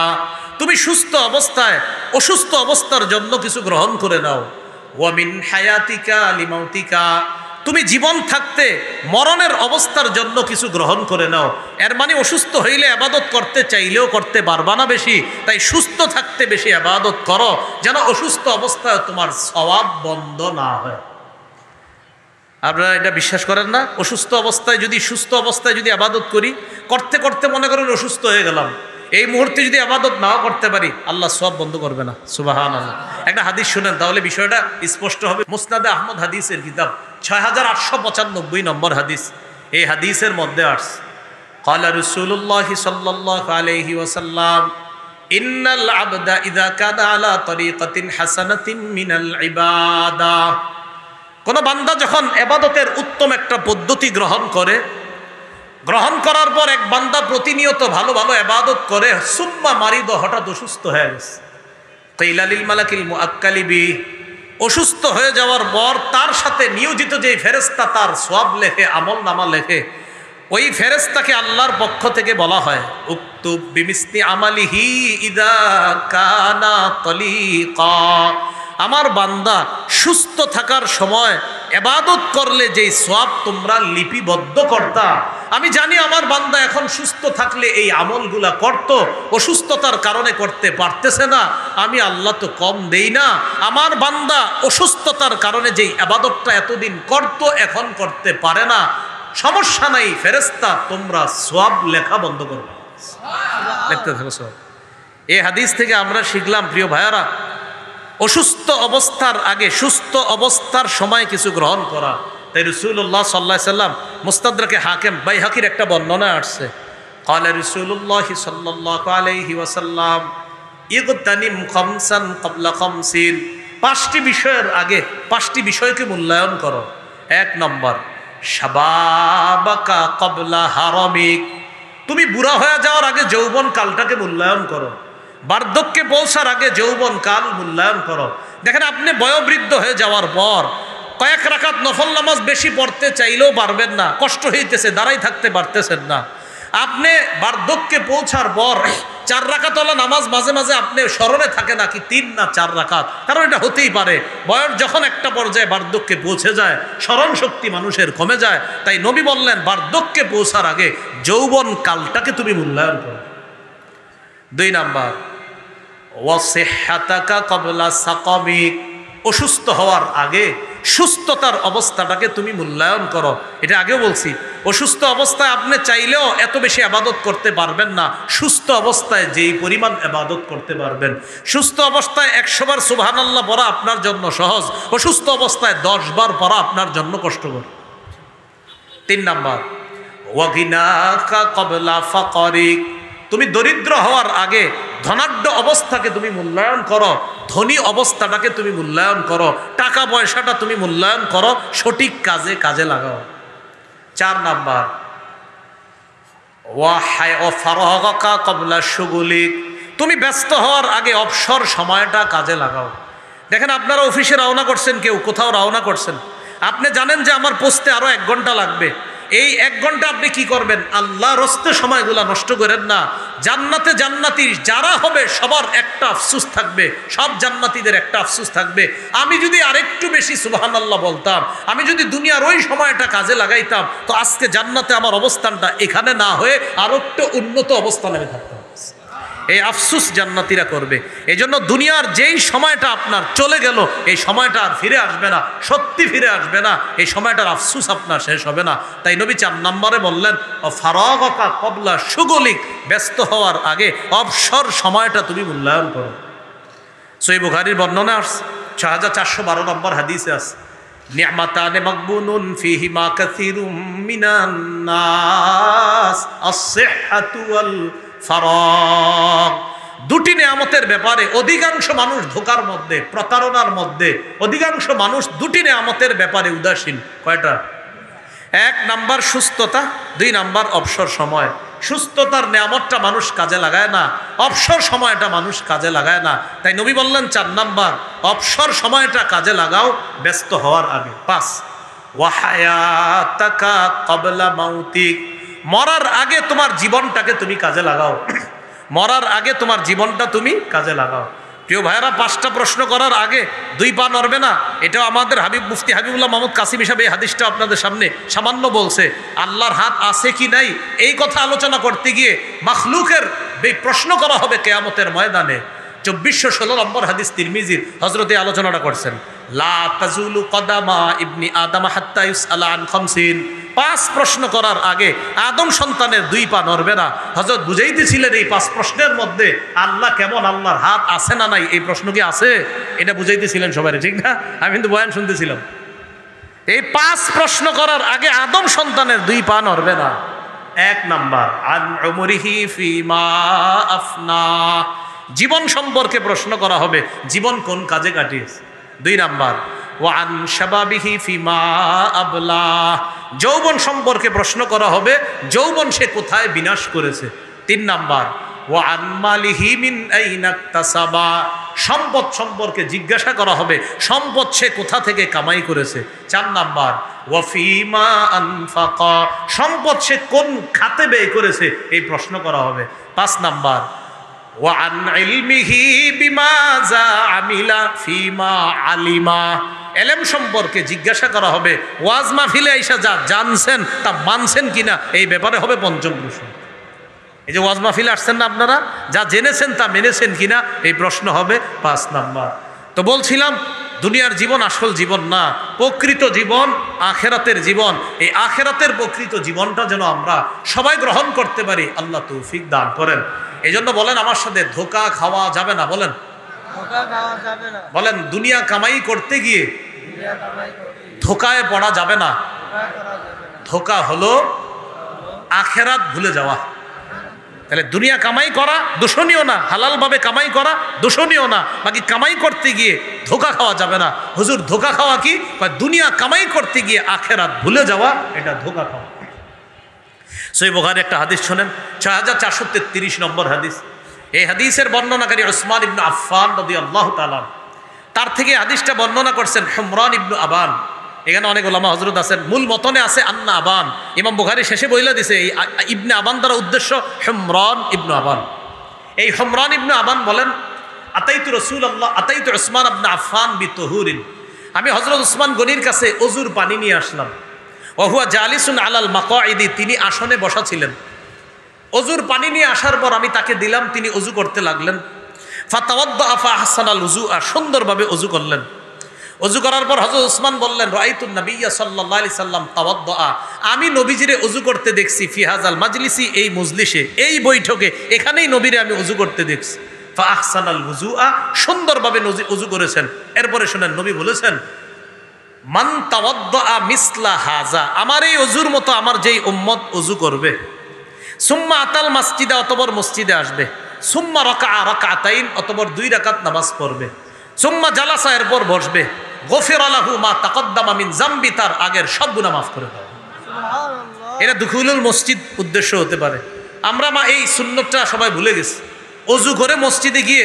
তুমি সুস্থ অবস্থায় অসুস্থ অবস্থার জন্য কিছু গ্রহণ করে নাও। ওয়া মিন হায়াতিকা লিমাউতিকা, তুমি জীবন থাকতে মরণের অবস্থার জন্য কিছু গ্রহণ করে নাও। এর মানে অসুস্থ হইলে ইবাদত করতে চাইলেও করতে পারবা না বেশি, তাই সুস্থ থাকতে বেশি ইবাদত করো, যেন অসুস্থ অবস্থায় তোমার সওয়াব বন্ধ না হয়। আপনারা এটা বিশ্বাস করেন না? অসুস্থ অবস্থায় যদি সুস্থ অবস্থায় যদি ইবাদত করি, করতে করতে মনে করেন অসুস্থ হয়ে গেলাম, এই মুহূর্তে যদি আবাদত নাও করতে পারি, আল্লাহ সওয়াব বন্ধ করবে না। সুবহানাল্লাহ। একটা হাদিস শুনেন, তাহলে বিষয়টা স্পষ্ট হবে। মুসনাদে আহমদ হাদিসের কিতাব 6895 নম্বর হাদিস। এই হাদিসের মধ্যে আসছে, ক্বালা রাসূলুল্লাহি সাল্লাল্লাহু আলাইহি ওয়াসাল্লাম, ইন্নাল আবদা ইযা কানা আলা তরিকাতিন হাসানাতিন মিনাল ইবাদা। কোন বান্দা যখন ইবাদতের উত্তম একটা পদ্ধতি গ্রহণ করে, গ্রহণ করার পর এক বান্দা প্রতিনিয়ত ভালো ভালো ইবাদত করে, সুম্মা মারিদ, হঠাৎ অসুস্থ হয়ে গেছে, কিলা লিল মালাকিল মুআক্কালি বি, অসুস্থ হয়ে যাওয়ার পর তার সাথে নিয়োজিত যে ফেরেশতা তার সওয়াব লেখে, আমল নামা লেখে, ওই ফেরেশতাকে আল্লাহর পক্ষ থেকে বলা হয়, উক্তুব বিমিসলি আমালিহি ইযা কানা তলিকা। আমার বান্দা সুস্থ থাকার সময় ইবাদত করলে যেই সওয়াব তোমরা লিপিবদ্ধ করতা, আমি জানি আমার বান্দা এখন সুস্থ থাকলে এই আমলগুলা করত, অসুস্থতার কারণে করতে পারতেছে না, আমি আল্লাহ তো কম দেই না। আমার বান্দা অসুস্থতার কারণে যেই ইবাদতটা এতদিন করত এখন করতে পারে না, সমস্যা নাই ফেরেশতা, তোমরা সওয়াব লেখা বন্ধ করো, লিখতে থাকো সওয়াব। এই হাদিস থেকে আমরা শিখলাম, প্রিয় ভাইয়ারা, অসুস্থ অবস্থার আগে সুস্থ অবস্থার সময় কিছু গ্রহণ করা। তাই রাসূলুল্লাহ সাল্লাল্লাহু আলাইহি সাল্লাম, মুস্তাদরাকে হাকিম বাইহাকির একটা বর্ণনা আসছে, ক্বালা রাসূলুল্লাহ সাল্লাল্লাহু আলাইহি ওয়াসাল্লাম, ইগতানিম খামসান ক্বাবলা খামসিন। 5টি বিষয়ের আগে 5টি বিষয়কে মূল্যায়ন করো। 1 নম্বর, শাবাবাকা ক্বাবলা হারামিক। তুমি বুড়া হয়ে যাওয়ার আগে যৌবন কালটাকে মূল্যায়ন করো, বার্ধক্যে পৌঁছার আগে যৌবন কাল মূল্যায়ন করো। দেখেন, আপনি বয়োবৃদ্ধ হয়ে যাওয়ার পর কয়েক রাকাত নফল নামাজ বেশি পড়তে চাইলেও পারবেন না, কষ্ট হইতেছে, দাঁড়াই থাকতে পারতেছেন না। আপনি বার্ধক্যে পৌঁছার পর 4 রাকাতওয়ালা নামাজ মাঝে মাঝে আপনি স্মরণে থাকে না, কি 3 না 4 রাকাত, কারণ এটা হতেই পারে। বয়স যখন একটা পর্যায়ে বার্ধক্যে পৌঁছে যায়, স্মরণ শক্তি মানুষের কমে যায়। তাই নবী বললেন, বার্ধক্যে পৌঁছার আগে যৌবন কালটাকে তুমি মূল্যায়ন করো। 2 নাম্বার, ওয়াসিহ্হাতাকা ক্বাবলা সাকামিক। অসুস্থ হওয়ার আগে সুস্থতার অবস্থাটাকে তুমি মূল্যায়ন করো। এটা আগেও বলছি, অসুস্থ অবস্থায় আপনি চাইলেও এত বেশি ইবাদত করতে পারবেন না, সুস্থ অবস্থায় যেই পরিমাণ ইবাদত করতে পারবেন। সুস্থ অবস্থায় 100 বার সুবহানাল্লাহ পড়া আপনার জন্য সহজ, অসুস্থ অবস্থায় 10 বার পড়া আপনার জন্য কষ্টকর। 3 নাম্বার, ওয়াগিনাকা ক্বাবলা ফাকরিক। তুমি দরিদ্র হওয়ার আগে ধনাঢ্য অবস্থাকে তুমি মূল্যায়ন করো, ধনী অবস্থাটাকে তুমি মূল্যায়ন করো, টাকা পয়সাটা তুমি মূল্যায়ন করো, সঠিক কাজে কাজে লাগাও। 4 নাম্বার, ওয়াফারাগাকা ক্বাবলা শুগুলিক। তুমি ব্যস্ত হওয়ার আগে অবসর সময়টা কাজে লাগাও। দেখেন, আপনারা অফিসে রওনা করছেন, কেউ কোথাও রওনা করছেন, আপনি জানেন যে আমার পৌঁছতে আরো 1 ঘন্টা লাগবে। এই 1 ঘন্টা আপনি কি করবেন? আল্লাহর রাস্তায় সময়গুলা নষ্ট করেন না। জান্নাতে জান্নাতি যারা হবে সবার একটা আফসোস থাকবে, সব জান্নাতীদের একটা আফসোস থাকবে, আমি যদি আরেকটু বেশি সুবহানাল্লাহ বলতাম, আমি যদি দুনিয়ার ওই সময়টা কাজে লাগাইতাম, তো আজকে জান্নাতে আমার অবস্থানটা এখানে না হয়ে আরো একটু উন্নত অবস্থানে আমি থাকতাম। এই আফসোস জান্নাতীরা করবে। এই জন্য দুনিয়ার যেই সময়টা আপনার চলে গেল, এই সময়টা আর ফিরে আসবে না, সত্যি ফিরে আসবে না, এই সময়টার আফসোস আপনার শেষ হবে না। তাই নবী 4 নম্বরে বললেন, ফারাগাকা ক্বাবলা শুগুলিক। ব্যস্ত হওয়ার আগে অবসর সময়টা তুমি মূল্যায়ন করো। সহিহ বুখারীর বর্ণনা আসছে, 6412 নম্বর হাদিসে আছে, নি'মাতানে মাগবুনুন ফীহিমা কাসীরুম মিনান নাস, আস-সিহহাতু ওয়াল ফারাগ। 2টি নেয়ামতের ব্যাপারে অধিকাংশ মানুষ ধোঁকার মধ্যে, প্রতারণার মধ্যে, অধিকাংশ মানুষ 2টি নেয়ামতের ব্যাপারে উদাসীন। কয়টা? 1 নাম্বার সুস্থতা, 2 নাম্বার অবসর সময়। সুস্থতার নেয়ামতটা মানুষ কাজে লাগায় না, অবসর সময়টা মানুষ কাজে লাগায় না। তাই নবী বললেন 4 নাম্বার, অবসর সময়টা কাজে লাগাও ব্যস্ত হওয়ার আগে। 5, ওয়াহায়াতাকা ক্বাবলা মাউতিক। মরার আগে তোমার জীবনটাকে তুমি কাজে লাগাও, মরার আগে তোমার জীবনটা তুমি কাজে লাগাও। প্রিয় ভাইয়েরা, 5টা প্রশ্ন করার আগে 2 পা নড়বে না। এটাও আমাদের মুফতি হাবিবুল্লাহ মাহমুদ কাসিম হিসাবে এই হাদিসটা আপনাদের সামনে সামান্য বলছে। আল্লাহর হাত আছে কি নাই এই কথা আলোচনা করতে গিয়ে মাখলুকের প্রশ্ন করা হবে কিয়ামতের ময়দানে। 2416 নম্বর হাদিস তিরমিজির হযরতে আলোচনাটা করছেন। লা তাজুলু কদামা ইবনি আদম হাত্তা ইউসআলা আন খামসিন। 5 প্রশ্ন করার আগে আদম সন্তানের 2 পা নড়বে না। হযরত বুঝাইতেছিলেন এই 5 প্রশ্নের মধ্যে আল্লাহ কেমন, আল্লাহর হাত আছে না নাই, এই প্রশ্ন কি আছে, এটা বুঝাইতেছিলেন সবাই, ঠিক না? আমি কিন্তু বয়ান শুনতেছিলাম। এই 5 প্রশ্ন করার আগে আদম সন্তানের 2 পা নড়বে না। 1 নাম্বার আন উমরিহি ফিমা আফনা, জীবন সম্পর্কে প্রশ্ন করা হবে, জীবন কোন কাজে কাটিয়েছে। 2 নাম্বার ওয়া আন শাবাবিহি ফিমা আবলা, যৌবন সম্পর্কে প্রশ্ন করা হবে, যৌবন সে কোথায় বিনাশ করেছে। 3 নাম্বার ওয়া আন মালিহি মিন আইনা ইকতাসাবা, সম্পদ সম্পর্কে জিজ্ঞাসা করা হবে, সম্পদ সে কোথা থেকে কামাই করেছে। 4 নাম্বার ওয়া ফিমা আনফাকা, সম্পদ সে কোন খাতে ব্যয় করেছে, এই প্রশ্ন করা হবে। 5 নাম্বার ওয়া আন ইলমিহি বিমাযা আমিলা ফিমা আলিমা, এলেম সম্পর্কে জিজ্ঞাসা করা হবে, ওয়াজ মাহফিলে আইসা যা জানছেন তা মানছেন কিনা, এই ব্যাপারে হবে 5ম প্রশ্ন। এই যে ওয়াজ মাহফিলে আসছেন না আপনারা, যা জেনেছেন তা মেনেছেন কিনা, এই প্রশ্ন হবে 5 নাম্বার। তো বলছিলাম দুনিয়ার জীবন আসল জীবন না, প্রকৃত জীবন আখেরাতের জীবন। এই আখেরাতের প্রকৃত জীবনটা যেন আমরা সবাই গ্রহণ করতে পারি, আল্লাহ তৌফিক দান করেন। এই জন্য বলেন আমার সাথে, ধোঁকা খাওয়া যাবে না। বলেন, বলেন দুনিয়া কামাই করতে গিয়ে ধোঁকায় পড়া যাবে না। ধোঁকা হলো আখেরাত ভুলে যাওয়া। তাহলে দুনিয়া কামাই করা দূষণীয় না, হালালভাবে কামাই করা দূষণীয় না, বাকি কামাই করতে গিয়ে ধোঁকা খাওয়া যাবে না। হুজুর ধোঁকা খাওয়া কি? দুনিয়া কামাই করতে গিয়ে আখেরাত ভুলে যাওয়া, এটা ধোঁকা খাওয়া। সহিহ বুখারী একটা হাদিস শোনেন, 6433 নম্বর হাদিস। এই হাদিসের বর্ণনাকারী উসমান ইবনে আফফান রাদিয়াল্লাহু তাআলা, তার থেকে হাদিসটা বর্ণনা করছেন হুমরান ইবনে আবান। এখানে অনেক ওলামা হযরত আছেন, মূল মতনে আছে আন্না আবান, ইমাম বুখারী শেষে বইলা দিছে এই ইবনে আবান দ্বারা উদ্দেশ্য হুমরান ইবনে আবান। এই হুমরান ইবনে আবান বলেন, আতাইতু রাসূলুল্লাহ আতাইতু উসমান ইবনে আফফান বিতুহুরিন, আমি হযরত উসমান গনির কাছে ওযুর পানি নিয়ে আসলাম। ওয়া হুয়া জালিসুন আলাল মাকআইদি, তিনি আসনে বসা ছিলেন। ওযুর পানি নিয়ে আসার পর আমি তাকে দিলাম, তিনি ওযু করতে লাগলেন। ফাতাওয়াদ্দা ফাহসানাল উযুআ, সুন্দরভাবে ওযু করলেন। ওযু করার পর হযরত উসমান বললেন, রাআইতুন নাবিয়্যা সাল্লাল্লাহু আলাইহি সাল্লাম তাওয়াদ্দা, আমি নবীজিরে ওযু করতে দেখছি, ফি হাযাল মাজলিসি, এই মজলিসে, এই বৈঠকে, এখানেই নবীরে আমি ওযু করতে দেখছি। ফাহসানাল উযুআ, সুন্দরভাবে ওযু করেছেন। এরপরে শুনেন নবী বলেছেন, মান তাওয়াদ্দা মিসলা হাযা, আমার এই ওযুর মতো আমার যেই উম্মত ওযু করবে, সুম্মা আতাল মসজিদে, অতঃপর মসজিদে আসবে, সুম্মা রাকাআ রাকাতাইন, অতঃপর 2 রাকাত নামাজ পড়বে, সুম্মা জালাসা, এরপর বসবে, গফিরা লাহু মা তাকদ্দামা মিন যামবি, তার আগের সব গুনাহ মাফ করে দেওয়া। সুবহানাল্লাহ। এটা দুখুলুল মসজিদ উদ্দেশ্য হতে পারে। আমরা এই সুন্নতটা সবাই ভুলে গেছি। ওযু করে মসজিদে গিয়ে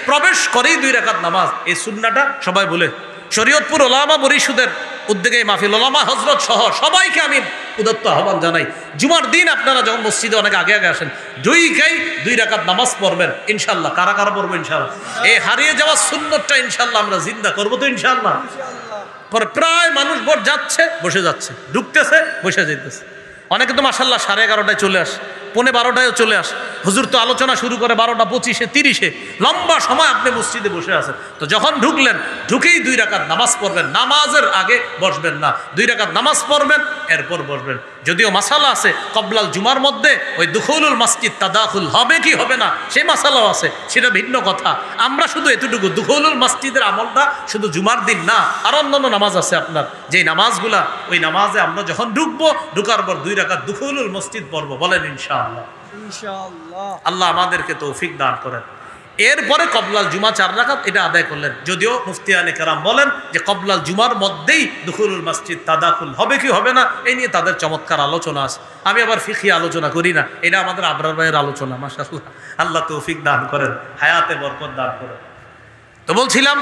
প্রবেশ করেই 2 রাকাত নামাজ, এই সুন্নাহটা সবাই ভুলে। শরীয়তপুর ওলামা পরিষদের উদ্যোগে মাহফিল, ওলামা হযরত সহ সবাইকে আমি উদাত্ত আহ্বান জানাই, জুমার দিন আপনারা যখন মসজিদে অনেক আগে আগে আসেন, 2 রাকাত নামাজ পড়বেন ইনশাআল্লাহ। কারা কারা পড়বো ইনশাআল্লাহ? এই হারিয়ে যাওয়া সুন্নতটা ইনশাআল্লাহ আমরা জিন্দা করবো তো ইনশাআল্লাহ। পরে প্রায় মানুষ ভোট যাচ্ছে, বসে যাচ্ছে, ঢুকতেছে, বসে যাইতেছে। অনেকে তো মাশাআল্লাহ 11:30টায় চলে আসে, 11:15টায়ও চলে আসে। হুজুর তো আলোচনা শুরু করে 12:25, 30, লম্বা সময় আপনি মসজিদে বসে আছেন। তো যখন ঢুকলেন, ঢুকেই 2 রাকাত নামাজ পড়বেন, নামাজের আগে বসবেন না, 2 রাকাত নামাজ পড়বেন, এরপর বসবেন। যদিও মাসালা আছে কবলাল জুমার মধ্যে, ওই দুখুলুল মসজিদ তাদাখুল হবে কি হবে না সেই মাসালাও আছে, সেটা ভিন্ন কথা। আমরা শুধু এতটুকু, দুখুলুল মসজিদের আমলটা শুধু জুমার দিন না, আর অন্যান্য নামাজ আছে আপনার, যেই নামাজগুলা, ওই নামাজে আমরা যখন ঢুকবো, ঢুকার পর 2 রাকাত দুখুলুল মসজিদ পড়বো। বলেন ইনশাআল্লাহ। ইনশাআল্লাহ। আল্লাহ আমাদেরকে তৌফিক দান করেন। এরপরে কবলাল জুমা 4 রাকাত, এটা আদায় করলেন। যদিও মুফতিয়ানে কেরাম বলেন যে কবলাল জুমার মধ্যেই দুখুলুল মসজিদ তাদাখুল হবে কি হবে না, এই নিয়ে তাদের চমৎকার আলোচনা আছে। আমি আবার ফিকহি আলোচনা করি না, এটা আমাদের আবরার ভাইয়ের আলোচনা। মাশাআল্লাহ, আল্লাহ তৌফিক দান করেন, হায়াতে বরকত দান করেন। তো বলছিলাম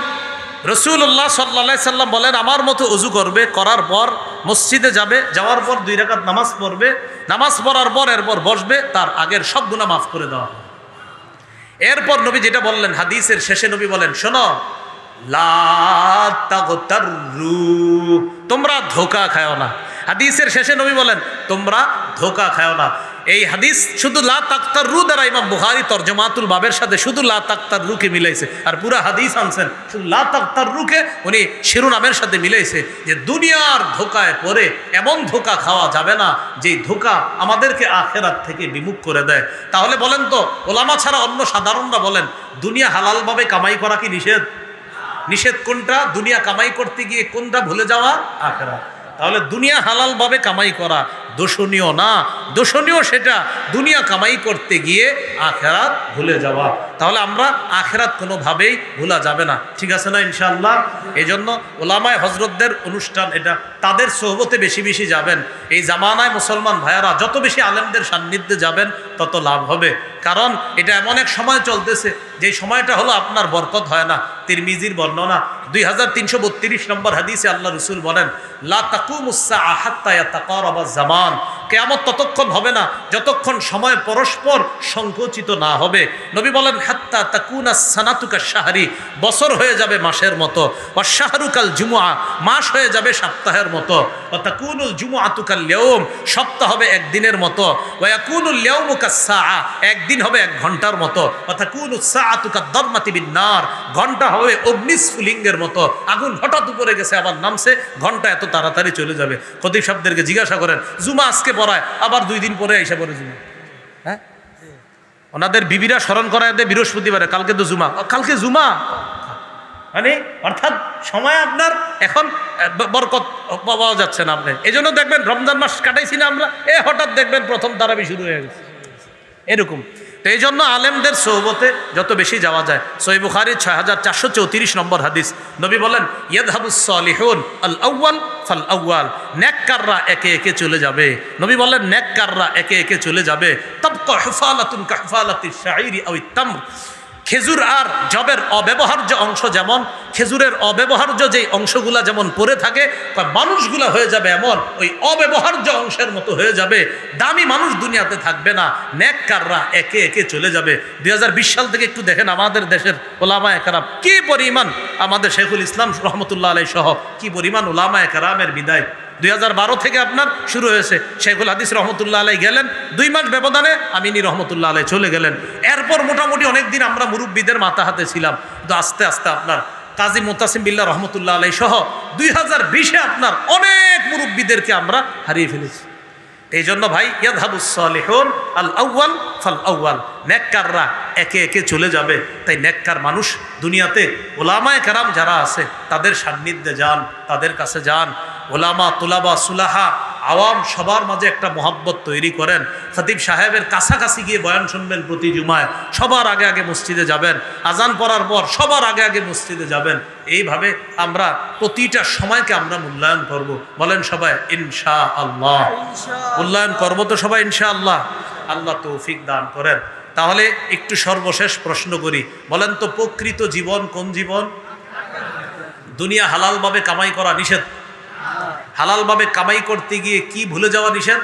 রাসূলুল্লাহ সাল্লাল্লাহু আলাইহি সাল্লাম বলেন, আমার মতো ওযু করবে, করার পর মসজিদে যাবে, যাওয়ার পর 2 রাকাত নামাজ পড়বে, নামাজ পড়ার পর এরপর বসবে, তার আগের সব গুনাহ মাফ করে দেওয়া। এরপর নবী যেটা বললেন, হাদিসের শেষে নবী বলেন, শোনো, লা তাগতাররু, তোমরা ধোঁকা খাও না। হাদিসের শেষে নবী বলেন, তোমরা ধোঁকা খাও না। এই হাদিস শুধু লা তাক্তাররু দ্বারা ইমাম বুখারী তরজমাতুল বাবের সাথে শুধু লা তাক্তাররুকে মিলাইছে, আর পুরা হাদিস আনছেন শুধু লা তাক্তাররুকে উনি শিরোনামের সাথে মিলাইছে যে দুনিয়ার ধোকায় পড়ে এমন ধোকা খাওয়া যাবে না যেই ধোকা আমাদেরকে আখিরাত থেকে বিমুখ করে দেয়। তাহলে বলেন তো, ওলামা ছাড়া অন্য সাধারণরা বলেন দুনিয়া হালালভাবে কামাই করা কি নিষেধ? নিষেধ কোনটা? দুনিয়া কামাই করতে গিয়ে কোনটা ভুলে যাওয়া? আখিরাত। তাহলে দুনিয়া হালালভাবে কামাই করা দোষণীয় না, দোষণীয় সেটা দুনিয়া কামাই করতে গিয়ে আখিরাত ভুলে যাওয়া। তাহলে আমরা আখিরাত কোনোভাবেই ভুলা যাবে না, ঠিক আছে না ইনশাআল্লাহ? এই জন্য ওলামায়ে হজরতদের অনুষ্ঠান এটা, তাদের সোহবতে বেশি বেশি যাবেন। এই জামানায় মুসলমান ভাইয়ারা যত বেশি আলেমদের সান্নিধ্যে যাবেন তত লাভ হবে, কারণ এটা এমন এক সময় চলতেছে যে সময়টা হলো আপনার বরকত হয় না। তিরমিজির বর্ণনা 2332 নম্বর হাদিসে আল্লাহ রসুল বলেন, লা তাকুমুস সাআ হাত্তা ইয়াতাকারাবাজ জামান, কিয়ামত ততক্ষণ হবে না যতক্ষণ সময় পরস্পর সংকুচিত না হবে। নবী বলেন, হাত্তা তাকুনাস সানাতু কাশ-শাহরি, বছর হয়ে যাবে মাসের মতো, ওয়াশ শাহরু কাল জুমআ, মাস হয়ে যাবে সপ্তাহের মতো, ওয়া তাকুনুল জুমআতু কাল ইয়াউম, সপ্তাহ হবে একদিনের মতো, ওয়া ইয়াকুনুল ইয়াউমু কাস-সাআ, একদিন হবে এক ঘন্টার মতো, ওয়া তাকুনুস সাআতু কাদ-দারমাতি বিন-নার, ঘন্টা হবে অগ্নিস্ফুলিঙ্গের মতো, আগুন হঠাৎ উপরে গেছে আবার নামছে, ঘন্টা এত তাড়াতাড়ি চলে যাবে। খতিব সাহেবদেরকে জিজ্ঞাসা করেন, জুমা আজকে পড়ায়, আবার 2 দিন পরে এসে পড়ে জুমা। হ্যাঁ, ওনাদের বিবিরা স্মরণ করায় দেয় বৃহস্পতিবারে, কালকে তো জুমা, কালকে জুমা, মানে অর্থাৎ সময় আপনার এখন বরকত পাওয়া যাচ্ছে না। আপনি এই জন্য দেখবেন রমজান মাস কাটাইছি না আমরা, হঠাৎ দেখবেন প্রথম তারাবি শুরু হয়ে গেছে এরকম। তো এই জন্য আলেমদের সোহবতে যত বেশি যাওয়া যায়। সহিহ বুখারী 6434 নম্বর হাদিস, নবী বলেন, ইয়াযহাবুস সালিহুন আল আউয়াল ফাল আউয়াল, নেককাররা একে একে চলে যাবে। নবী বলেন, নেককাররা একে একে চলে যাবে। তাবকা হুফালাতুন কাহফালাতিশ শাঈরি আও ইত-তামর, খেজুর আর জবের অব্যবহার্য অংশ যেমন, খেজুরের অব্যবহার্য যেই অংশগুলা যেমন পড়ে থাকে, মানুষগুলা হয়ে যাবে এমন ওই অব্যবহার্য অংশের মতো হয়ে যাবে। দামি মানুষ দুনিয়াতে থাকবে না, নেককাররা একে একে চলে যাবে। 2020 সাল থেকে একটু দেখেন আমাদের দেশের ওলামায়ে কেরাম কি পরিমাণ, আমাদের শেখুল ইসলাম রহমতুল্লাহ আলাইহি সহ কি পরিমাণ ওলামায়ে কেরামের বিদায়। 2012 থেকে আপনার শুরু হয়েছে, শেখুল হাদিস রহমতুল্লাহ আলাই গেলেন, 2 মাস ব্যবধানে আমিনী রহমতুল্লাহ আলাই চলে গেলেন। এরপর মোটামুটি অনেকদিন আমরা মুরব্বীদের মাথা হাতে ছিলাম, তো আস্তে আস্তে আপনার কাজী মুতাসিম বিল্লাহ রহমতুল্লাহ আলাই সহ 2020-এ আপনার অনেক মুরব্বীদেরকে আমরা হারিয়ে ফেলেছি। এই জন্য ভাই, ইয়াযহাবুস সালিহুন আল আউয়াল ফাল আউয়াল, নেককাররা একে একে চলে যাবে। তাই নেককার মানুষ দুনিয়াতে ওলামায়ে কেরাম যারা আছে তাদের সান্নিধ্যে যান, তাদের কাছে যান। ওলামা, তুলাবা, সুলাহা, আওয়াম সবার মাঝে একটা মহব্বত তৈরি করেন। খতিব সাহেবের কাছাকাছি গিয়ে বয়ান শুনবেন প্রতি জুমায়, সবার আগে আগে মসজিদে যাবেন, আজান পড়ার পর সবার আগে আগে মসজিদে যাবেন। এইভাবে আমরা প্রতিটা সময়কে আমরা মূল্যায়ন করব। বলেন সবাই ইনশাআল্লাহ, মূল্যায়ন করবো তো সবাই ইনশাআল্লাহ। আল্লাহ তৌফিক দান করেন। তাহলে একটু সর্বশেষ প্রশ্ন করি, বলেন তো প্রকৃত জীবন কোন জীবন? দুনিয়া হালালভাবে কামাই করা নিষেধ, হালালভাবে কামাই করতে গিয়ে কি ভুলে যাওয়া নিষেধ?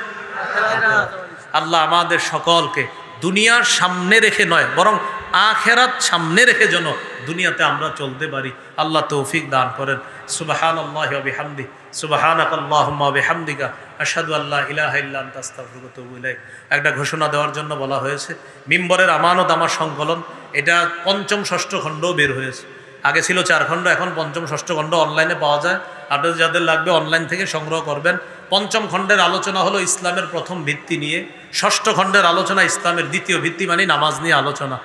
আল্লাহ আমাদের সকলকে দুনিয়ার সামনে রেখে নয়, বরং আখিরাত সামনে রেখে যেন দুনিয়াতে আমরা চলতে পারি। আল্লাহ তৌফিক দান করেন। সুবহানাল্লাহি ওয়া বিহামদিহি, সুবহানাকাল্লাহুম্মা ওয়া বিহামদিকা, আশহাদু আল্লা ইলাহা ইল্লা আনতা আস্তাগফিরুকা ওয়া আতুবু ইলাইক। একটা ঘোষণা দেওয়ার জন্য বলা হয়েছে, মিম্বরের আমানত আমার সংকলন, এটা 5ম 6ষ্ঠ খণ্ডও বের হয়েছে। আগে ছিল 4 খণ্ড, এখন 5ম 6ষ্ঠ খণ্ড অনলাইনে পাওয়া যায়। আপনাদের যাদের লাগবে অনলাইন থেকে সংগ্রহ করবেন। 5ম খণ্ডের আলোচনা হলো ইসলামের প্রথম ভিত্তি নিয়ে, 6ষ্ঠ খণ্ডের আলোচনা ইসলামের দ্বিতীয় ভিত্তি মানে নামাজ নিয়ে আলোচনা।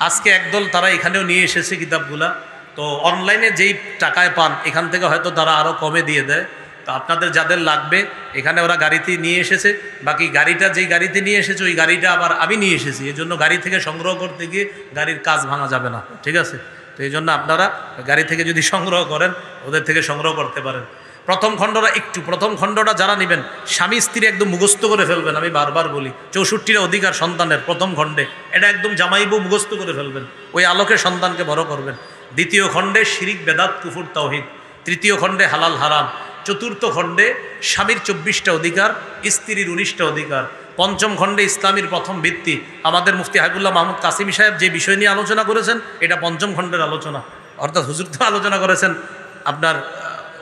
আজকে একদল তারা এখানেও নিয়ে এসেছে কিতাবগুলা, তো অনলাইনে যেই টাকায় পান এখান থেকে হয়তো তারা আরও কমে দিয়ে দেয়। তো আপনাদের যাদের লাগবে, এখানে ওরা গাড়িতে নিয়ে এসেছে, বাকি গাড়িটা যেই গাড়িতে নিয়ে এসেছে ওই গাড়িটা আবার আমি নিয়ে এসেছি, এই জন্য গাড়ি থেকে সংগ্রহ করতে গিয়ে গাড়ির কাজ ভাঙা যাবে না, ঠিক আছে? তো এই জন্য আপনারা গাড়ি থেকে যদি সংগ্রহ করেন ওদের থেকে সংগ্রহ করতে পারেন। প্রথম খণ্ডটা যারা নেবেন স্বামী স্ত্রী একদম মুখস্থ করে ফেলবেন। আমি বারবার বলি 64টা অধিকার সন্তানের প্রথম খণ্ডে, এটা একদম জামাইবু মুখস্থ করে ফেলবেন, ওই আলোকে সন্তানকে বড় করবেন। দ্বিতীয় খণ্ডে শিরিক, বেদাত, কুফর, তাওহীদ। তৃতীয় খণ্ডে হালাল হারাম। চতুর্থ খণ্ডে স্বামীর 24টা অধিকার, স্ত্রীর 19টা অধিকার। 5ম খণ্ডে ইসলামের প্রথম ভিত্তি। আমাদের মুফতি হাবিবুল্লাহ মাহমুদ কাসিমি সাহেব যে বিষয় নিয়ে আলোচনা করেছেন এটা 5ম খণ্ডের আলোচনা, অর্থাৎ হুজুর তো আলোচনা করেছেন আপনার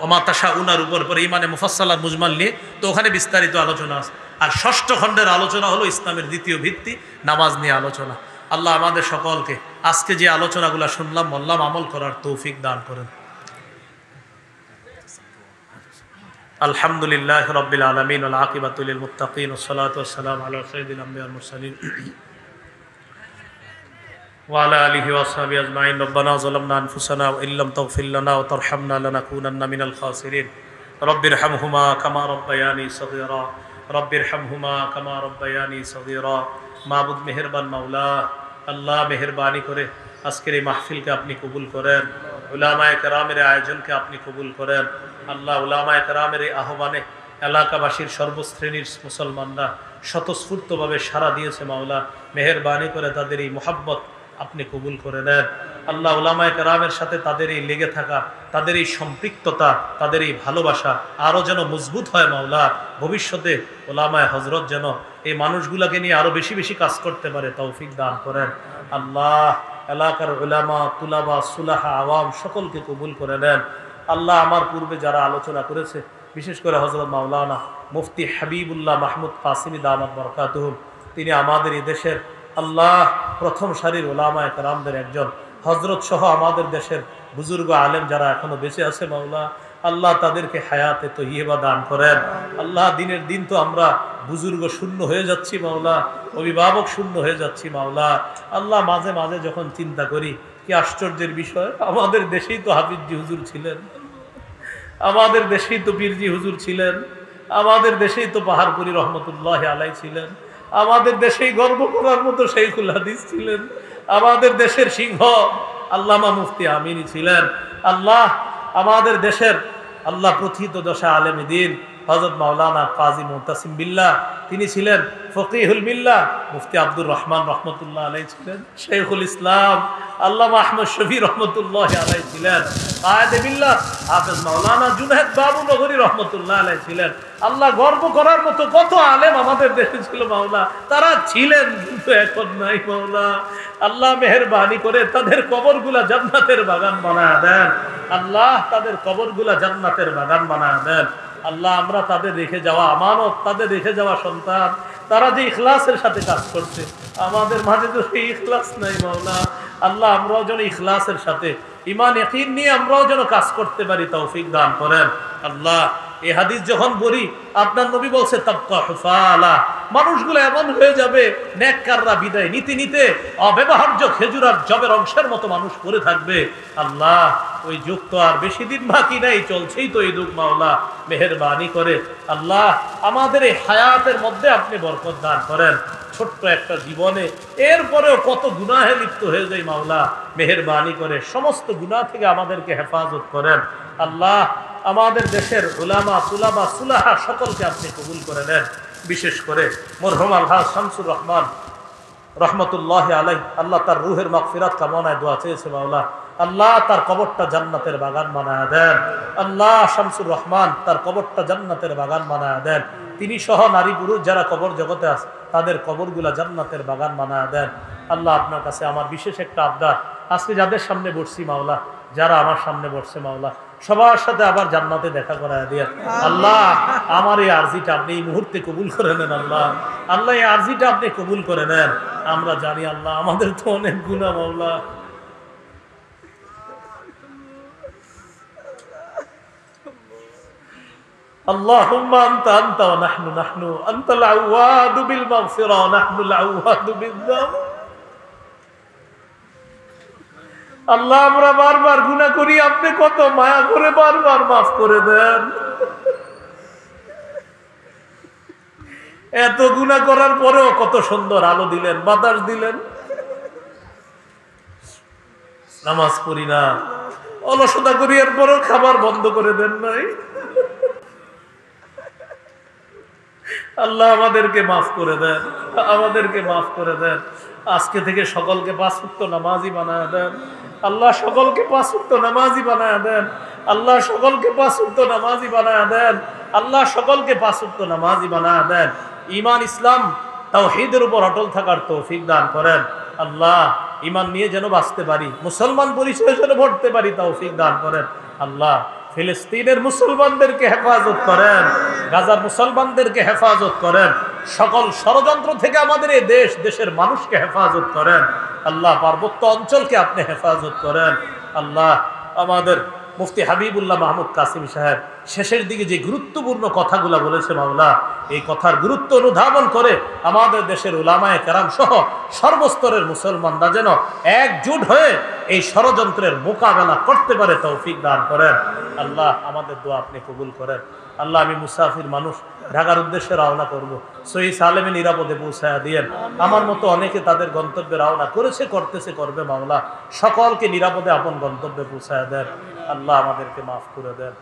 ওমা তাশা উনার উপর ইমানে মুফাসসাল আর মুজমাল নিয়ে, তো ওখানে বিস্তারিত আলোচনা আছে। আর ষষ্ঠ খণ্ডের আলোচনা হলো ইসলামের দ্বিতীয় ভিত্তি নামাজ নিয়ে আলোচনা। আল্লাহ আমাদের সকলকে আজকে যে আলোচনাগুলো শুনলাম বললাম আমল করার তৌফিক দান করেন। আলহামদুলিল্লাহ রাব্বিল আলামিন ওয়াল আকিবাতু লিল মুত্তাকিন ওয়াস সালাতু ওয়াস সালামু আলা সাইয়্যিদিল আমবিয়া ওয়াল মুরসালিন ওয়া আলা আলিহি ওয়া আসহাবিহি আজমাইন। রব্বানা যালামনা আনফুসানা ওয়া ইল্লাম তাগফির লানা ওয়া তারহামনা লানাকুনান্না মিনাল খাসিরিন। রব্বিরহামহুমা কামা রাব্বায়ানি সগীরা রব্বিরহামহুমা কামা রাব্বায়ানি সগীরা। মাবুদ মেহেরবান মাওলা, আল্লাহ মেহেরবানি করে আজকের এই মাহফিলকে আপনি কবুল করেন, উলামায়ে কেরামের আয়োজনকে আপনি কবুল করেন। আল্লাহ উলামায়ে কেরামের এই আহ্বানে এলাকাবাসীর সর্বশ্রেণীর মুসলমানরা স্বতঃস্ফূর্তভাবে সাড়া দিয়েছে মাওলা, মেহেরবানি করে তাদের এই মোহাব্বত আপনি কবুল করে নেন। আল্লাহ উলামায়ে কেরামের সাথে তাদের এই লেগে থাকা, তাদের এই সম্পৃক্ততা, তাদের এই ভালোবাসা আরও যেন মজবুত হয় মাওলা। ভবিষ্যতে উলামায়ে হজরত যেন এই মানুষগুলোকে নিয়ে আরও বেশি বেশি কাজ করতে পারে তৌফিক দান করেন। আল্লাহ এলাকার উলামা, তুলাবা, সুলাহা, আওয়াম সকলকে কবুল করে নেন। আল্লাহ আমার পূর্বে যারা আলোচনা করেছে, বিশেষ করে হযরত মাওলানা মুফতি হাবিবুল্লাহ মাহমুদ কাসিমি দামাত বরকাতুহুম, তিনি আমাদের এই দেশের আল্লাহ প্রথম সারির উলামায়ে কেরামদের একজন, হযরত সহ আমাদের দেশের বুজুর্গ আলেম যারা এখনো বেঁচে আছে মাওলা, আল্লাহ তাদেরকে হায়াতে তয়্যিবা দান করেন। আল্লাহ দিনের দিন তো আমরা বুজুর্গ শূন্য হয়ে যাচ্ছি মাওলা, অভিভাবক শূন্য হয়ে যাচ্ছি মাওলা। আল্লাহ মাঝে মাঝে যখন চিন্তা করি, কি আশ্চর্যের বিষয়, আমাদের দেশেই তো হাফিজজি হুজুর ছিলেন, আমাদের দেশেই তো পীরজি হুজুর ছিলেন, আমাদের দেশেই তো পাহাড়পুরি রহমতুল্লাহ আলাই ছিলেন, আমাদের দেশেই গর্ব করার মতো শাইখুল হাদিস ছিলেন, আমাদের দেশের সিংহ আল্লামা মুফতি আমিনী ছিলেন। আল্লাহ আমাদের দেশের আল্লাহ প্রথিত দশা আলেম দ্বীন হযরত মাওলানা কাজী মুতাসিম বিল্লাহ, তিনি ছিলেন ফকিহুল মিল্লাহ। মুফতি আব্দুর রহমান রহমতুল্লাহ আলাইহি ছিলেন শাইখুল ইসলাম, আল্লামা আহমদ শফি রহমতুল্লাহ আলাইহি ছিলেন কায়েদে বিল্লাহ, হাফেজ মাওলানা জুনায়েদ বাবু নগরী রহমতুল্লাহ আলাইহি ছিলেন। আল্লাহ গর্ব করার মতো কত আলেম আমাদের দেশে ছিল মাওলা, তারা ছিলেন কিন্তু এখন নাই মাওলা। আল্লাহ মেহেরবানি করে তাদের কবরগুলা জান্নাতের বাগান বানায় দেন। আল্লাহ তাদের কবরগুলা জান্নাতের বাগান বানায় দেন। আল্লাহ আমরা তাদের রেখে যাওয়া আমানত, তাদের রেখে যাওয়া সন্তান, তারা যে ইখলাসের সাথে কাজ করছে, আমাদের মাঝে তো সেই ইখলাস নাই মাওলা। আল্লাহ আমরাও যেন ইখলাসের সাথে ঈমান ইয়াকিন নিয়ে আমরাও যেন কাজ করতে পারি তৌফিক দান করেন। আল্লাহ এই হাদিস যখন বলি, আপনার নবী বলছে তাবকা হুফালা, মানুষগুলো এমন হয়ে যাবে নেককাররা বিদায় নিতে নিতে অব্যবহার্য খেজুর আর জবের অংশের মতো মানুষ পড়ে থাকবে। আল্লাহ ওই যুগ তো আর বেশি দিন বাকি নাই, চলছেই তো এই যুগ মাওলা। মেহেরবানি করে আল্লাহ আমাদের এই হায়াতের মধ্যে আপনি বরকত দান করেন। ছোট্ট একটা জীবনে এরপরেও কত গুনাহে লিপ্ত হয়ে যায় মাওলা, মেহেরবানি করে সমস্ত গুনাহ থেকে আমাদেরকে হেফাজত করেন। আল্লাহ আমাদের দেশের উলামা, তুলাবা, সুলাহা সকলকে আপনি কবুল করে নেন। বিশেষ করে মরহুম আলহাজ শামসুর রহমান রহমতুল্লাহ আলাই, আল্লাহ তার রুহের মাগফিরাত কামনায় দোয়া চেয়েছে মাওলা। আল্লাহ তার কবরটা জান্নাতের বাগান বানায় দেন। আল্লাহ শামসুর রহমান তার কবরটা জান্নাতের বাগান বানায় দেন। তিনি সহ নারী পুরুষ যারা কবর জগতে আছে তাদের কবরগুলা জান্নাতের বাগান বানায় দেন। আল্লাহ আপনার কাছে আমার বিশেষ একটা আবদার, আজকে যাদের সামনে বসছি মাওলা, যারা আমার সামনে বসছে মাওলা, সবার সাথে আবার জান্নাতে দেখা করায় দিয়ে আল্লাহ আমার এই আরজিটা আপনি এই মুহূর্তে কবুল করে নেন। আল্লাহ আল্লাহ এই আরজিটা আপনি কবুল করে নেন। আমরা জানি আল্লাহ আমাদের তো অনেক গুনাহ মাওলা, আল্লাহুম্মা আনতা আনতা ওয়া নাহনু নাহনু আনতাল আওয়াদু বিল মাগফিরা ওয়া নাহনুল আওয়াদু বিয-যাম। আল্লাহ আমরা বারবার গুনাহ করি, আপনি কত মায়া করে বারবার মাফ করে দেন। এত গুনাহ করার পরেও কত সুন্দর আলো দিলেন, বাতাস দিলেন। নামাজ পড়ি না, অলসতা করি, এরপরেও খাবার বন্ধ করে দেন নাই। আল্লাহ আমাদেরকে মাফ করে দেন, আমাদেরকে মাফ করে দেন। আজকে থেকে সকলকে 5 ওয়াক্ত নামাজি বানায় দেন। আল্লাহ সকলকে 5 ওয়াক্ত নামাজি বানায় দেন। আল্লাহ সকলকে 5 ওয়াক্ত নামাজি বানায় দেন। আল্লাহ সকলকে 5 ওয়াক্ত নামাজি বানায় দেন। ঈমান, ইসলাম, তাওহীদের উপর অটল থাকার তৌফিক দান করেন। আল্লাহ ঈমান নিয়ে যেন বাঁচতে পারি, মুসলমান পরিচয় যেন ভরতে পারি তৌফিক দান করেন। আল্লাহ ফিলিস্তিনের মুসলমানদেরকে হেফাজত করেন, গাজার মুসলমানদেরকে হেফাজত করেন, সকল ষড়যন্ত্র থেকে আমাদের এই দেশের মানুষকে হেফাজত করেন। আল্লাহ পার্বত্য অঞ্চলকে আপনি হেফাজত করেন। আল্লাহ আমাদের মুফতি হাবিবুল্লাহ মাহমুদ কাসিম সাহেব শেষের দিকে যে গুরুত্বপূর্ণ কথাগুলো বলেছে মাওলা, এই কথার গুরুত্ব অনুধাবন করে আমাদের দেশের উলামায়ে কেরাম সহ সর্বস্তরের মুসলমানরা যেন একজোট হয়ে এই ষড়যন্ত্রের মোকাবেলা করতে পারে তৌফিক দান করেন। আল্লাহ আমাদের দোয়া আপনি কবুল করেন। আল্লাহ আমি মুসাফির মানুষ, ঢাকার উদ্দেশ্যে রওনা করব, সহি সালেমে নিরাপদে পৌঁছায়া দিয়েন। আমার মতো অনেকে তাদের গন্তব্যে রওনা করেছে, করতেছে, করবে মাওলা, সকলকে নিরাপদে আপন গন্তব্যে পৌঁছায়া দেন। আল্লাহ আমাদেরকে মাফ করে দেন।